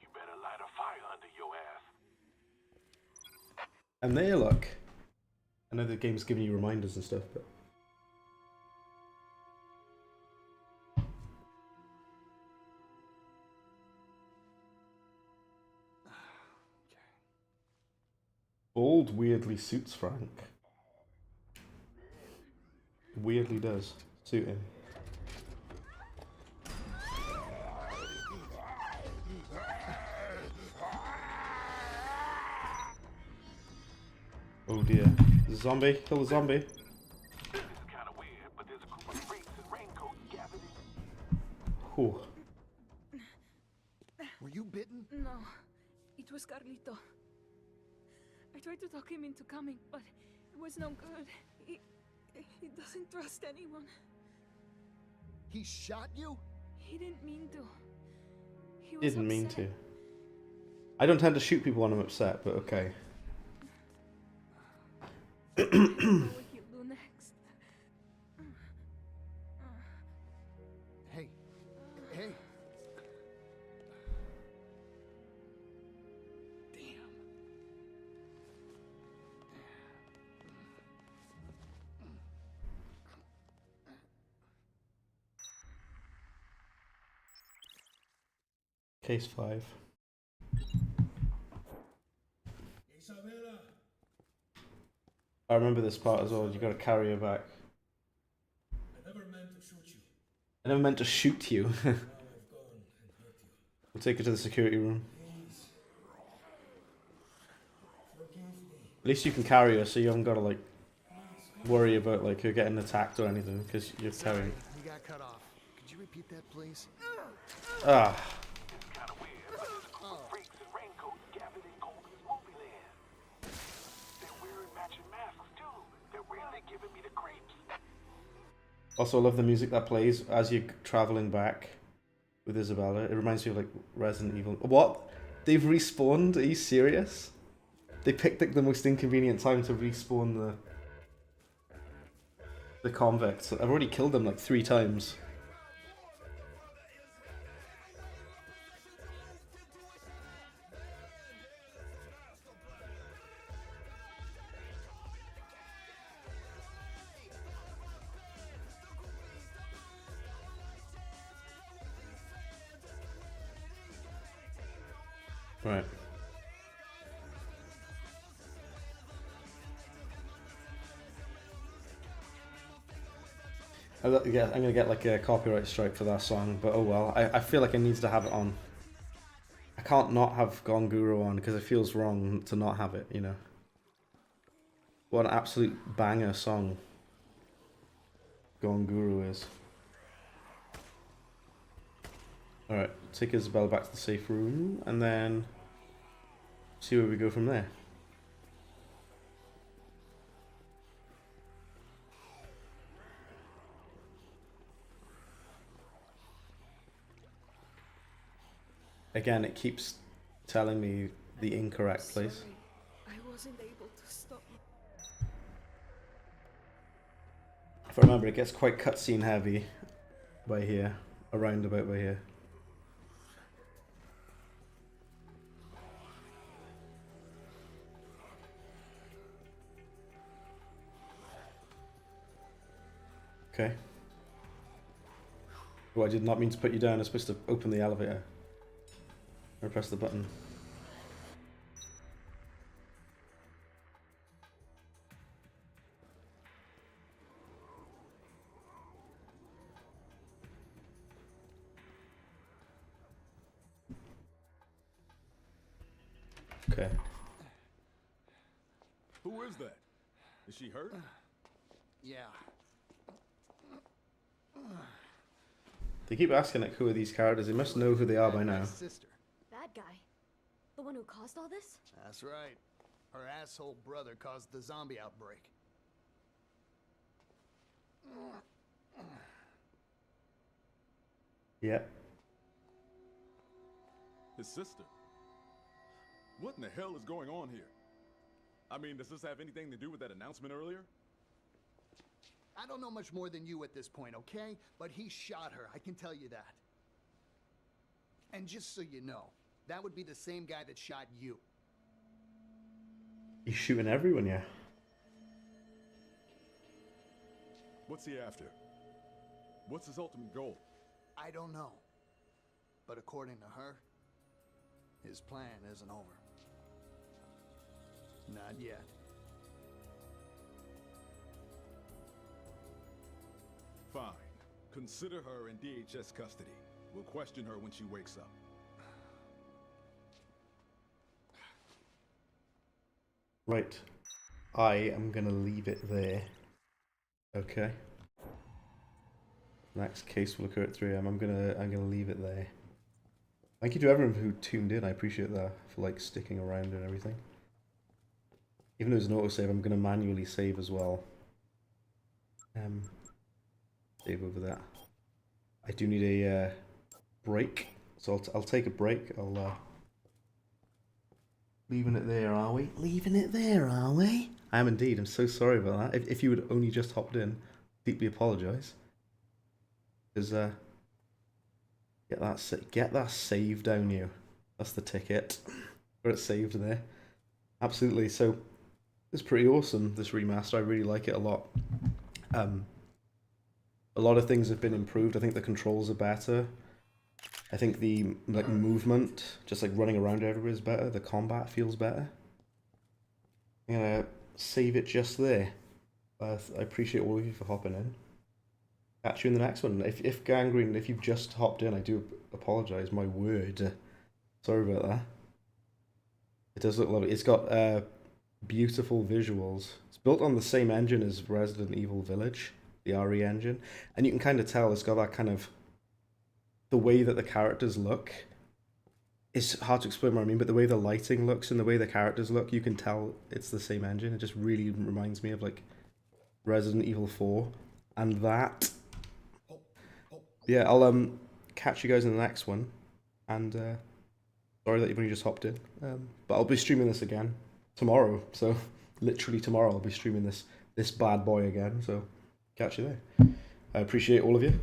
You better light a fire under your ass. And there, look. I know the game's giving you reminders and stuff, but... Bald weirdly suits Frank. Weirdly does suit him. Oh dear. Zombie. Kill the zombie. This is kind of weird, but there's a group of freaks in raincoats gathered in. Whew. Were you bitten? No, it was Carlito. I tried to talk him into coming, but it was no good. He doesn't trust anyone. He shot you? He didn't mean to. He was Didn't mean upset. to. I don't tend to shoot people when I'm upset, but okay. What will you do next? Hey. Hey. Case 5. I remember this part as well. You got to carry her back. I never meant to shoot you. I never meant to shoot you. Now I've gone and hurt you. We'll take her to the security room. Please. Forgive me. At least you can carry her, so you haven't got to like worry about like her getting attacked or anything because you're carrying. You got cut off. Could you repeat that, please? Ah. Also, I love the music that plays as you're traveling back with Isabella. It reminds me of like Resident Evil. What? They've respawned? Are you serious? They picked like the most inconvenient time to respawn the convicts. I've already killed them like 3 times. Right. Yeah, I'm gonna get like a copyright strike for that song, but oh well. I feel like I need to have it on. I can't not have Gone Guru on because it feels wrong to not have it, you know. What an absolute banger song Gone Guru is. Alright, take Isabel back to the safe room and then see where we go from there. Again, it keeps telling me the incorrect place. I wasn't able to stop you. If I remember, it gets quite cutscene heavy by here, around about by here. Okay. Oh, I did not mean to put you down. I was supposed to open the elevator. Or press the button. Okay. Who is that? Is she hurt? Yeah. They keep asking like, who are these characters? They must know who they are by now. Sister. Bad guy. The one who caused all this? That's right. Her asshole brother caused the zombie outbreak. Yeah. His sister. What in the hell is going on here? I mean, does this have anything to do with that announcement earlier? I don't know much more than you at this point, okay? But he shot her, I can tell you that. And just so you know, that would be the same guy that shot you. He's shooting everyone, yeah. What's he after? What's his ultimate goal? I don't know. But according to her, his plan isn't over. Not yet. Fine. Consider her in DHS custody. We'll question her when she wakes up. Right. I am gonna leave it there. Okay. Next case will occur at 3 AM. I'm gonna leave it there. Thank you to everyone who tuned in. I appreciate that for like sticking around and everything. Even though there's an autosave, I'm gonna manually save as well. Save over that. I do need a break, so I'll take a break. I'll leaving it there, are we? Leaving it there, are we? I am indeed. I'm so sorry about that. If you had only just hopped in, deeply apologise. Because get that save down you. That's the ticket. Got it saved there. Absolutely. So it's pretty awesome, this remaster. I really like it a lot. A lot of things have been improved. I think the controls are better. I think the like movement, just like running around everywhere, is better. The combat feels better. I'm gonna save it just there. I appreciate all of you for hopping in. Catch you in the next one. If Gangrene, if you've just hopped in, I do apologise. My word. Sorry about that. It does look lovely. It's got beautiful visuals. It's built on the same engine as Resident Evil Village, the RE engine, and you can kind of tell it's got that kind of, the way that the characters look. It's hard to explain what I mean, but the way the lighting looks and the way the characters look, you can tell it's the same engine. It just really reminds me of like Resident Evil 4 and that. Yeah, I'll catch you guys in the next one, and sorry that you've only just hopped in, but I'll be streaming this again tomorrow, so literally tomorrow I'll be streaming this bad boy again, so catch you there. I appreciate all of you.